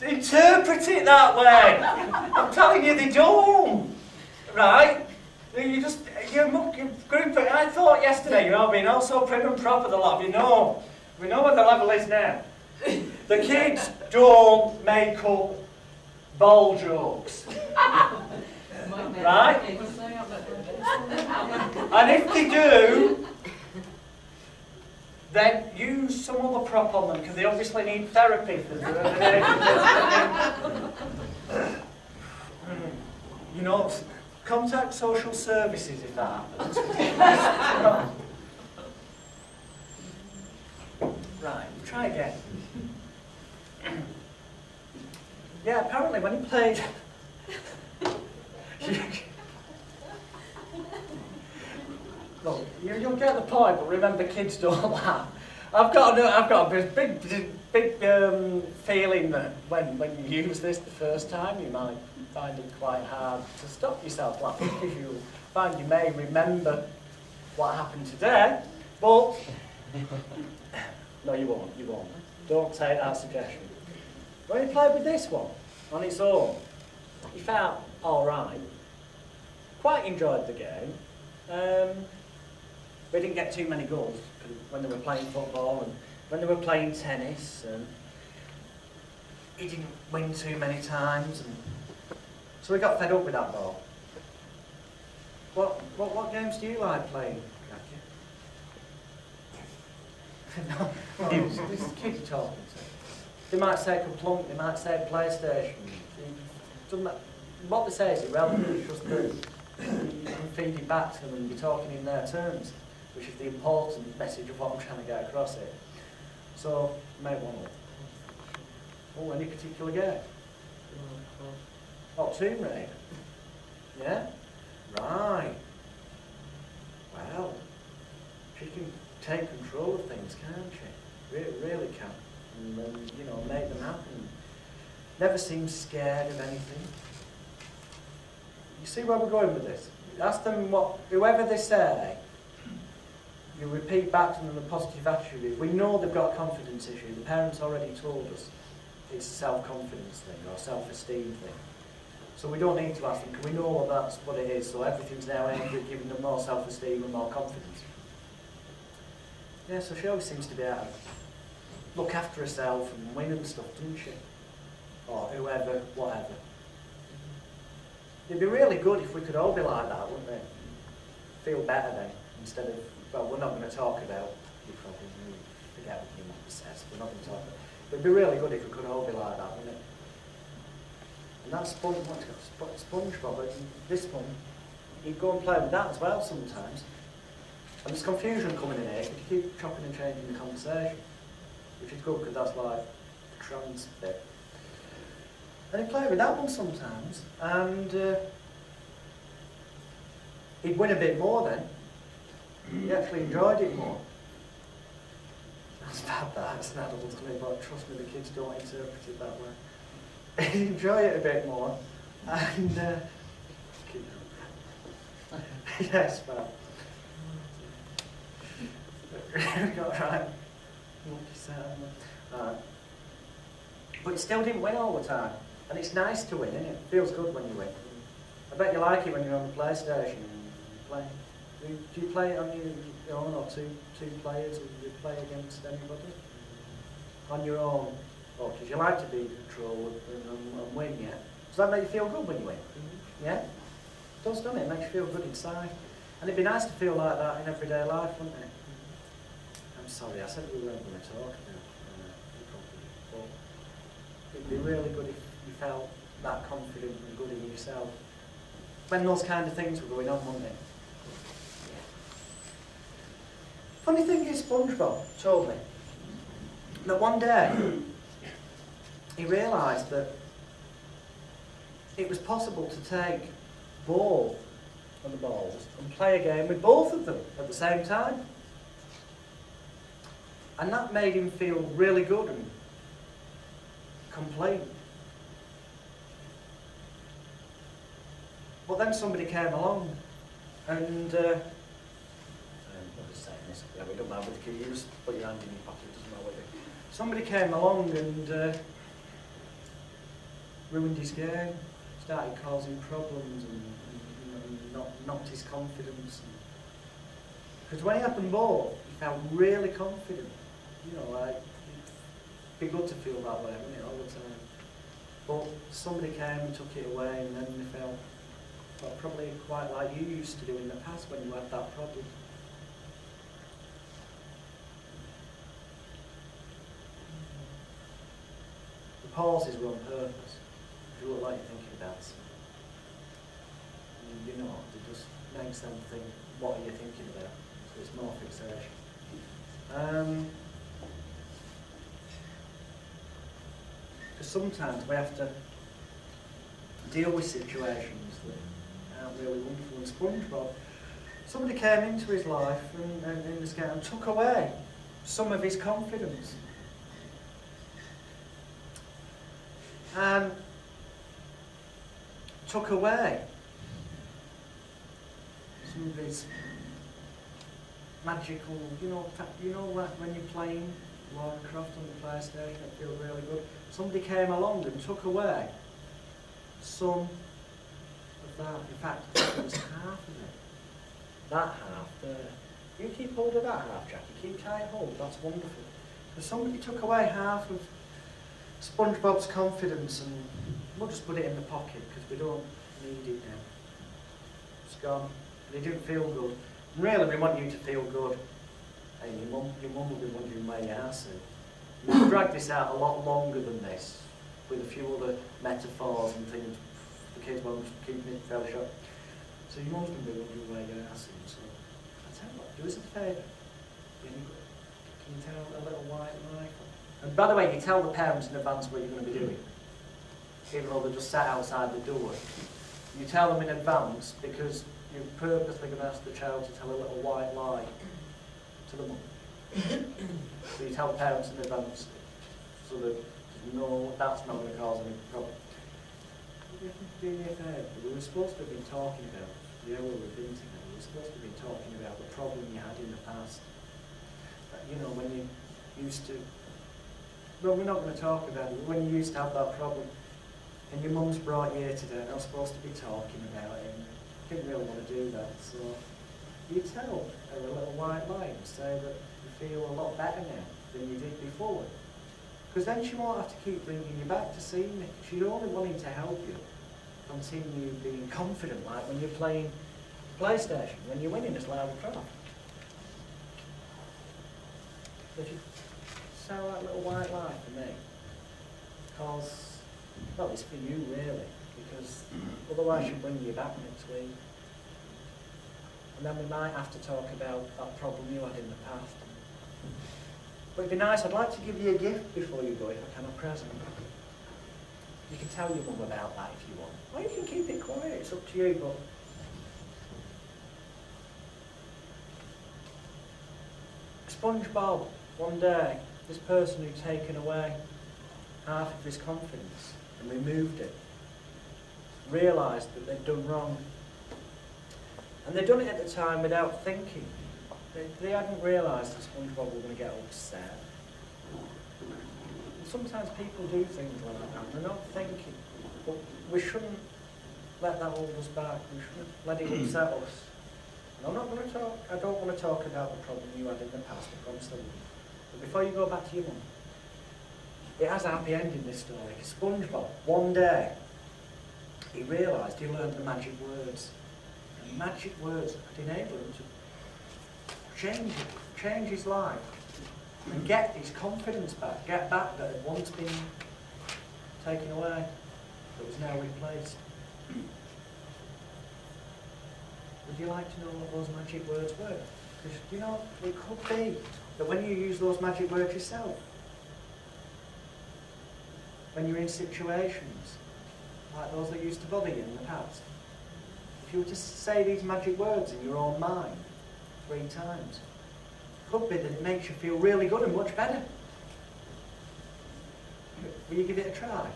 Speaker 1: interpret it that way. I'm telling you, they don't. Right? You're group. I thought yesterday, you know, being all so prim and proper, the lot of you know. We know what the level is now. The kids don't make up ball jokes. Right? And if they do, then use some other prop on them, because they obviously need therapy. You know, contact social services if that happens. Right, try again. Yeah, apparently when he played... Well, you'll get the point, but remember, kids don't laugh. I've got a big feeling that when you use this the first time, you might find it quite hard to stop yourself laughing, because you'll find you may remember what happened today, but no, you won't. Don't take that suggestion. When he played with this one on its own, he felt all right. Quite enjoyed the game. We didn't get too many goals when they were playing football and when they were playing tennis. He didn't win too many times, and so we got fed up with that ball. What games do you like playing, Jackie? No, this is kids you're talking to. They might say Kaplunk, they might say PlayStation. What they say is irrelevant, it's just that you can feed it back to them and you're talking in their terms, which is the important message of what I'm trying to get across here. So, make one up. Oh, any particular game? Oh, Tomb Raider? Yeah? Right. Well, she can take control of things, can't she? Really can. And you know, make them happen. Never seems scared of anything. You see where we're going with this? Ask them whoever they say, you repeat back to them the positive attitude. We know they've got a confidence issue. The parents already told us it's a self-confidence thing or a self-esteem thing. So we don't need to ask them, can we know that's what it is? So everything's now aimed at giving them more self-esteem and more confidence. Yeah, so she always seems to be able to look after herself and win and stuff, doesn't she? Or whoever, whatever. It'd be really good if we could all be like that, wouldn't it? Feel better then, instead of, well, we're not going to talk about your problems, we forget what your mum says, we're not going to talk about it. It'd be really good if we could all be like that, wouldn't it? And that's SpongeBob, but this one, he'd go and play with that as well sometimes. And there's confusion coming in here, because you keep chopping and changing the conversation. Which is good, because that's like the trans bit. And he'd play with that one sometimes, and he'd win a bit more then. He actually enjoyed it more. That's bad, that, as an adult, isn't it? But trust me, the kids don't interpret it that way. He'd enjoy it a bit more, and yes, well. Got right. But it still didn't win all the time. And it's nice to win, isn't it? It feels good when you win. I bet you like it when you're on the PlayStation and you play. Do you play it on your own or two players? Or do you play against anybody? On your own? Oh, because you like to be in control and win, yeah? Does that make you feel good when you win? Yeah? It does, doesn't it? It makes you feel good inside. And it'd be nice to feel like that in everyday life, wouldn't it? I'm sorry, I said we weren't going to talk about but it'd be really good if you felt that confident and good in yourself. When those kind of things were going on, wouldn't it? Yeah. Funny thing is, SpongeBob told me that one day he realised that it was possible to take both of the balls and play a game with both of them at the same time. And that made him feel really good and complete. But then somebody came along and what is saying this? Yeah, we don't mind what the key. You just put your hand in your pocket, it doesn't matter what it is. Somebody came along and ruined his game, started causing problems and knocked his confidence. Because when he had them both, he felt really confident. You know, like, it'd be good to feel that way, wouldn't it, all the time? But somebody came and took it away, and then they felt, well, probably quite like you used to do in the past when you had that problem. The pauses were on purpose. You look like you're thinking about something. You know, it just makes them think, what are you thinking about? So it's more fixation. Because sometimes we have to deal with situations that aren't really wonderful. And SpongeBob, somebody came into his life and in this game and took away some of his confidence. And took away some of his magical, you know when you're playing Warcraft on the PlayStation, it feels really good. Somebody came along and took away some of that. In fact, I think it was half of it. That half there. You keep hold of that half, Jack. You keep tight hold. That's wonderful. So somebody took away half of SpongeBob's confidence, and we'll just put it in the pocket because we don't need it now. It's gone. And he didn't feel good. And really, we want you to feel good. Hey, your mum will be wondering where you are soon. We've dragged this out a lot longer than this, with a few other metaphors and things. The kids won't keep it fairly short. So your mum's going to be wondering where you are soon. So I tell you what, do us a favour. Can you tell a little white lie? And by the way, you tell the parents in advance what you're going to be doing. Even though they're just sat outside the door. You tell them in advance because you're purposely going to ask the child to tell a little white lie to the mum. So you tell the parents in advance so that no, that's not going to cause any problem. Do me a favour. We were supposed to have been talking about, the hour we've been together, we were supposed to have been talking about the problem you had in the past. You know, when you used to, well, we're not going to talk about it, when you used to have that problem. and your mum's brought you here today, and I'm supposed to be talking about him. Didn't really want to do that, so you tell her a little white lie and say that you feel a lot better now than you did before. Because then she won't have to keep bringing you back to see me. She's only wanting to help you continue being confident, like when you're playing PlayStation, when you're winning as Lara Croft. Does it sound like a little white lie for me? Because, well, it's for you really, because otherwise she'll bring you back next week. And then we might have to talk about that problem you had in the past. But it'd be nice, I'd like to give you a gift before you go, if I can, a present. You can tell your mum about that if you want. Or you can keep it quiet, it's up to you, but... SpongeBob, one day, this person who'd taken away half of his confidence and removed it, realised that they'd done wrong. And they'd done it at the time without thinking. They hadn't realised that SpongeBob was going to get upset. Sometimes people do things like that, they're not thinking. But we shouldn't let that hold us back, we shouldn't let it upset us. And I don't want to talk about the problem you had in the past, I promise I won't. But before you go back to your mum, it has a happy ending, this story. SpongeBob, one day, he realised he learned the magic words. And magic words had enabled him to change his life, and get his confidence back, get back that had once been taken away, that was now replaced. Would you like to know what those magic words were? Because, you know, it could be that when you use those magic words yourself, when you're in situations like those that used to bother you in the past, if you were to say these magic words in your own mind 3 times, could be that it makes you feel really good and much better. Will you give it a try?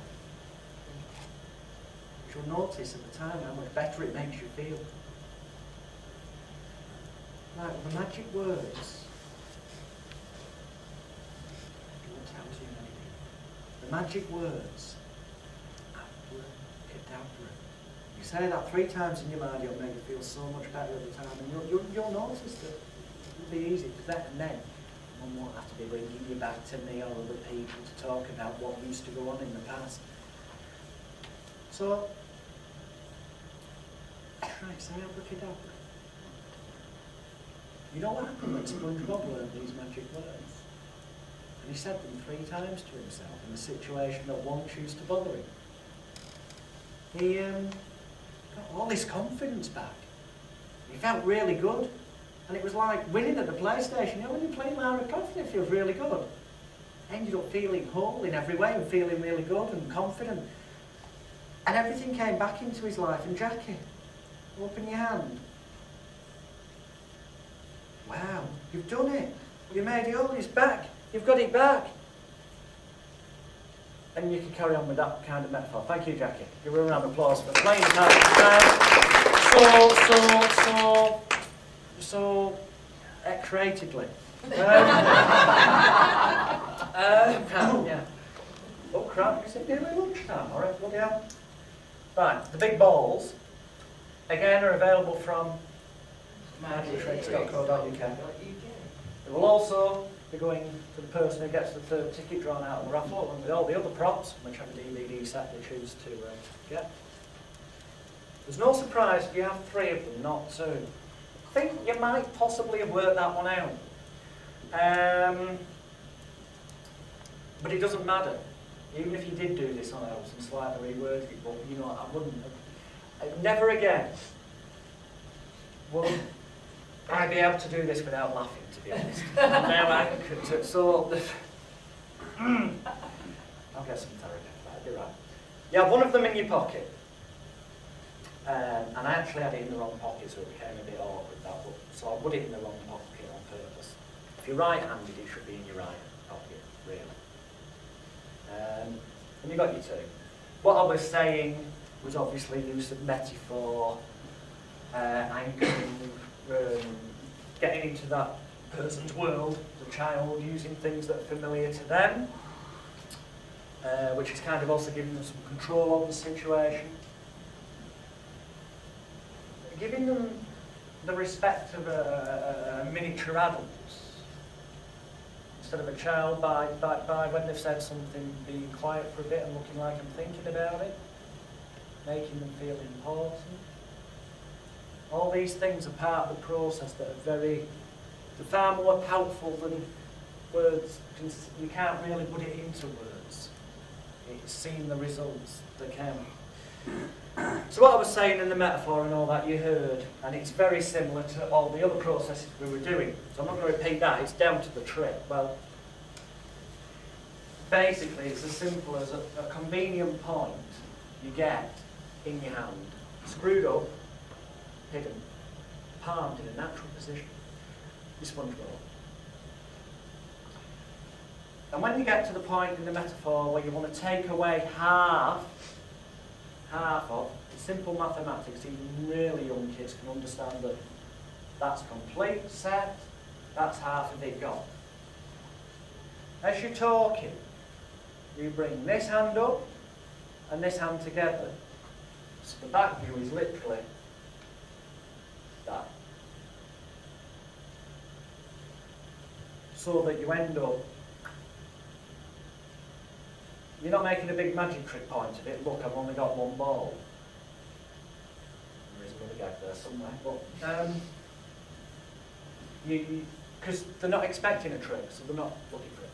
Speaker 1: You'll notice at the time how much better it makes you feel. Right, the magic words. Don't tell too many people. The magic words. Abracadabra. You say that 3 times in your mind, it'll make you feel so much better at the time, and you'll notice that it'll be easy, because then Mum won't have to be bringing you back to me or other people to talk about what used to go on in the past. So, right, say abracadabra. You know what happened when SpongeBob learned these magic words? And he said them 3 times to himself in a situation that once used to bother him. He got all his confidence back. He felt really good. And it was like winning at the PlayStation. You know, when you're playing Lara Croft, it feels really good. I ended up feeling whole in every way and feeling really good and confident. And everything came back into his life. And Jackie, open your hand. Wow, you've done it. You made it all. It's back. You've got it back. And you can carry on with that kind of metaphor. Thank you, Jackie. Give her a round of applause for playing that. So X-ratedly. Yeah. Oh crap, is it nearly lunchtime? Alright, bloody hell. Right, the big balls, again, are available from magictricks.co.uk. They will also be going to the person who gets the 3rd ticket drawn out of the raffle, along with all the other props, whichever DVD set they choose to get. There's no surprise if you have 3 of them, not 2. I think you might possibly have worked that one out. But it doesn't matter. Even if you did do this on Elves and slightly reworded it, but you know, I wouldn't have, never again will I be able to do this without laughing, to be honest. Now I could, so I'll get some therapy for that, you're right. You have one of them in your pocket. And I actually had it in the wrong pocket, so it became a bit awkward, that one. So I put it in the wrong pocket on purpose. If you're right-handed, it should be in your right pocket, really. And you got your 2. What I was saying was obviously use of metaphor, anchoring, getting into that person's world, the child using things that are familiar to them. which is kind of also giving them some control over the situation. Giving them the respect of a miniature adult, instead of a child by when they've said something, being quiet for a bit and looking like I'm thinking about it, making them feel important. All these things are part of the process that are they're far more helpful than words. You can't really put it into words. It's seeing the results that count. So what I was saying in the metaphor and all that you heard, and it's very similar to all the other processes we were doing. So I'm not going to repeat that, it's down to the trick. Well, basically it's as simple as a convenient point you get in your hand, screwed up, hidden, palmed in a natural position, your sponge ball. And when you get to the point in the metaphor where you want to take away half of, it's simple mathematics, even really young kids can understand that that's complete set, that's half of it gone. As you're talking, you bring this hand up and this hand together. So the back view is literally that. So that you end up, you're not making a big magic trick point of it. Look, I've only got one ball. There is another gag there somewhere. But because they're not expecting a trick, so they're not looking for it.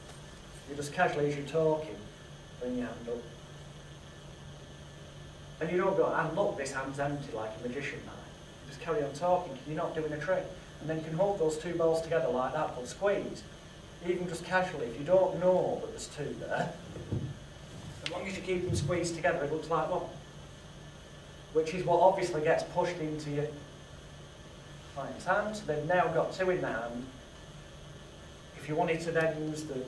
Speaker 1: You just casually, as you're talking, bring your hand up. And you don't go, and look, this hand's empty like a magician man. You just carry on talking, you're not doing a trick. And then you can hold those two balls together like that, but squeeze. Even just casually, if you don't know that there's two there, as long as you keep them squeezed together, it looks like one. Which is what obviously gets pushed into your client's hand. So they've now got two in their hand. If you wanted to then use the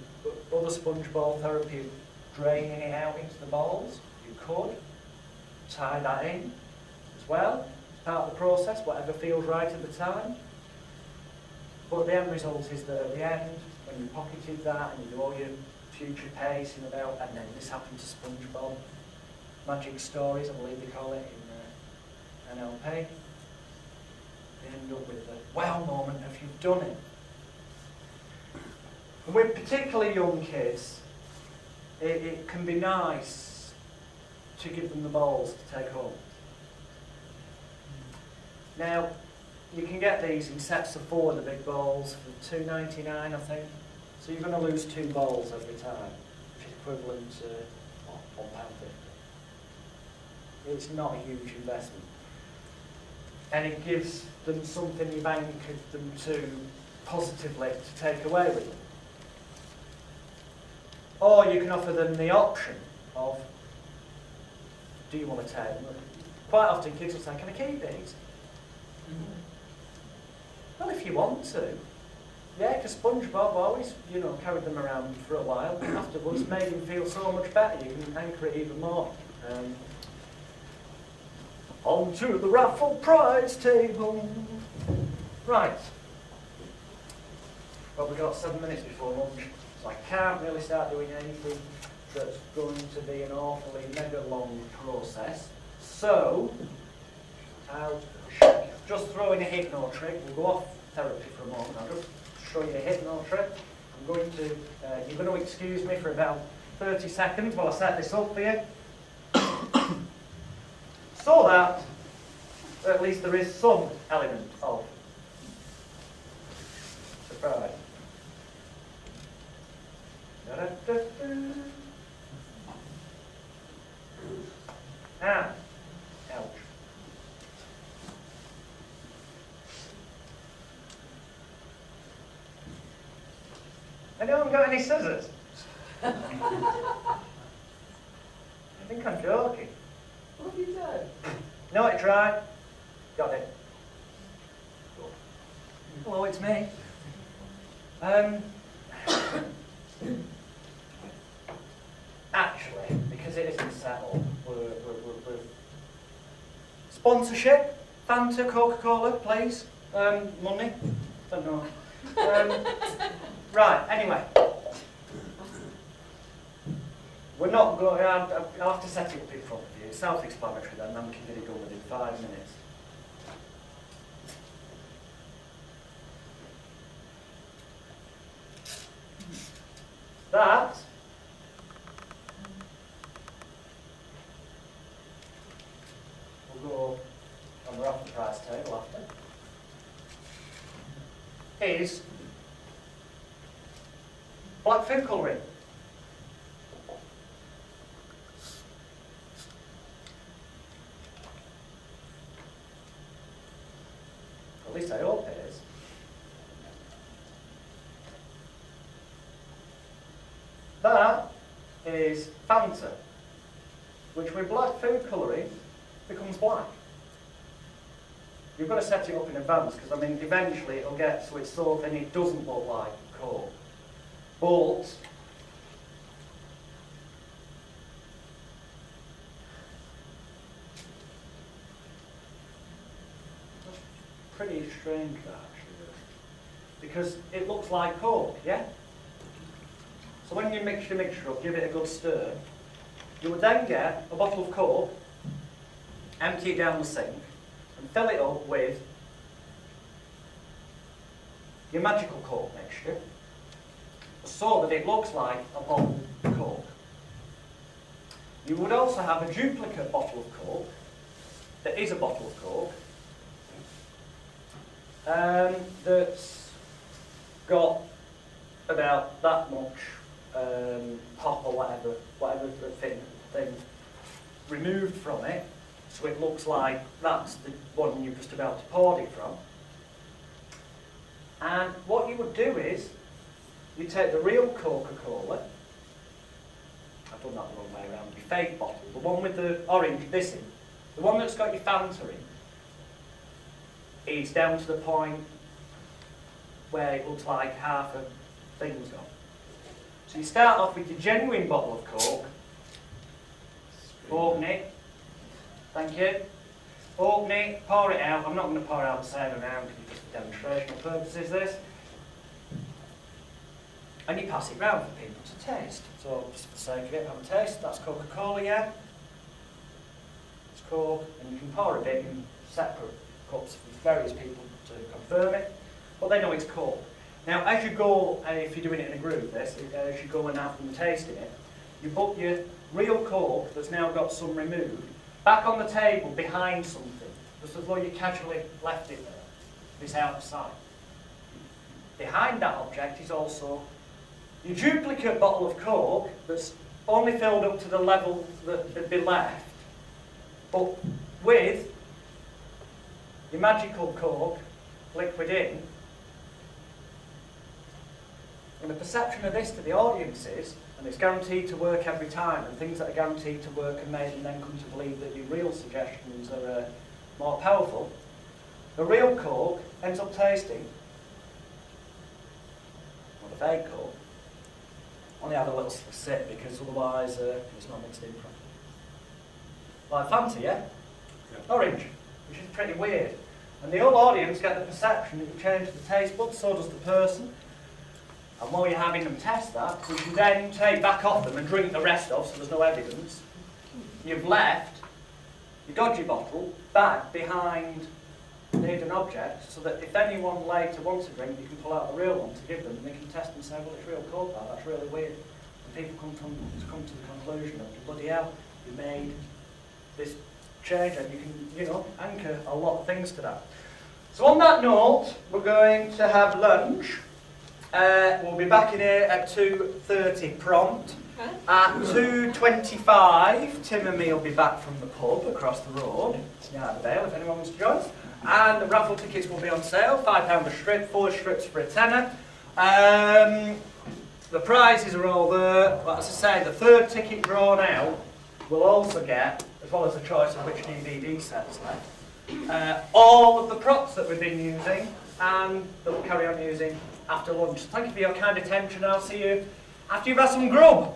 Speaker 1: other sponge ball therapy, draining it out into the balls, you could tie that in as well. It's part of the process, whatever feels right at the time. But the end result is that at the end, when you pocketed that and you do all your future pacing about, and then this happened to SpongeBob, magic stories, I believe they call it in NLP, you end up with the wow moment of you've done it. And with particularly young kids, it can be nice to give them the balls to take home. Now, you can get these in sets of 4, the big balls, for $2.99, I think. So you're going to lose 2 balls every time, which is equivalent to £1.50. It's not a huge investment. And it gives them something you bank them to positively to take away with them. Or you can offer them the option of, do you want to take them? Quite often kids will say, can I keep these? Well, if you want to. Yeah, because SpongeBob always, carried them around for a while. Afterwards, made him feel so much better. You can anchor it even more. On to the raffle prize table. Right. Well, we've got 7 minutes before lunch, so I can't really start doing anything that's going to be an awfully mega long process. So, I'll just throw in a hypno trick. We'll go off therapy for a moment. I'll just show you a hypno trick. I'm going to, you're going to excuse me for about 30 seconds while I set this up for you. So that at least there is some element of surprise. Ah, ouch. Anyone got any scissors? I think I'm joking.
Speaker 8: What have you done?
Speaker 1: No, I tried. Got it. Hello, it's me. Actually, because it isn't settled, we're sponsorship, Fanta, Coca-Cola, please. Money? Don't know. Right, anyway. We're not going, I'll have to set it up in front of you. It's self-explanatory then, and we can get it done within 5 minutes. That will go on the offer price table after. Is black food colouring. At least I hope it is. That is Fanta, which with black food colouring becomes black. You've got to set it up in advance because, I mean, eventually it'll get so it's so thin it doesn't look like Coke. But that's pretty strange, that, actually, because it looks like Coke, yeah? So when you mix your mixture up, give it a good stir, you would then get a bottle of Coke, empty it down the sink, and fill it up with your magical Coke mixture, so that it looks like a bottle of Coke. You would also have a duplicate bottle of Coke, that is a bottle of Coke, that's got about that much pop or whatever thing removed from it, so it looks like that's the one you're just about to pour it from. And what you would do is, you take the real Coca-Cola, I've done that the wrong way around, your fake bottle, the one with the orange, this in, the one that's got your Fanta in, is down to the point where it looks like half a thing's gone. So you start off with your genuine bottle of Coke, open it, thank you, open it, pour it out. I'm not going to pour it out the same amount because it's just for demonstrational purposes this. And you pass it round for people to taste. So just for the sake of it, have a taste. That's Coca-Cola, yeah? It's Coke, and you can pour a bit in separate cups with various people to confirm it, but they know it's Coke. Now, as you go, if you're doing it in a group, as you go and have them tasting it, you put your real Coke that's now got some removed back on the table behind something, just as though you casually left it there. It's out of sight. Behind that object is also your duplicate bottle of Coke that's only filled up to the level that would be left, but with your magical Coke liquid in. And the perception of this to the audience is, and it's guaranteed to work every time, and things that are guaranteed to work and made and then come to believe that your real suggestions are more powerful, the real Coke ends up tasting, or the fake Coke, only have a little sip because otherwise it's not mixed in properly. Like Fanta, yeah? Orange, which is pretty weird. And the whole audience get the perception that you change the taste buds, so does the person. And while you're having them test that, you can then take back off them and drink the rest of, so there's no evidence. You've left your dodgy bottle back behind the hidden object, so that if anyone later wants a drink, you can pull out the real one to give them, and they can test and say, well, it's real Coke, that's really weird. And people come to the conclusion of, bloody hell, you made this change, and you can, you know, anchor a lot of things to that. So on that note, we're going to have lunch. We'll be back in here at 2:30 prompt. At 2:25, Tim and me will be back from the pub across the road, yeah, the Vale, if anyone wants to join us. And the raffle tickets will be on sale, £5 a strip, 4 strips for a tenner. The prizes are all there, but as I say, the third ticket drawn out will also get, as well as a choice of which DVD set's left, all of the props that we've been using and that we'll carry on using after lunch. Thank you for your kind attention. I'll see you after you've had some grub.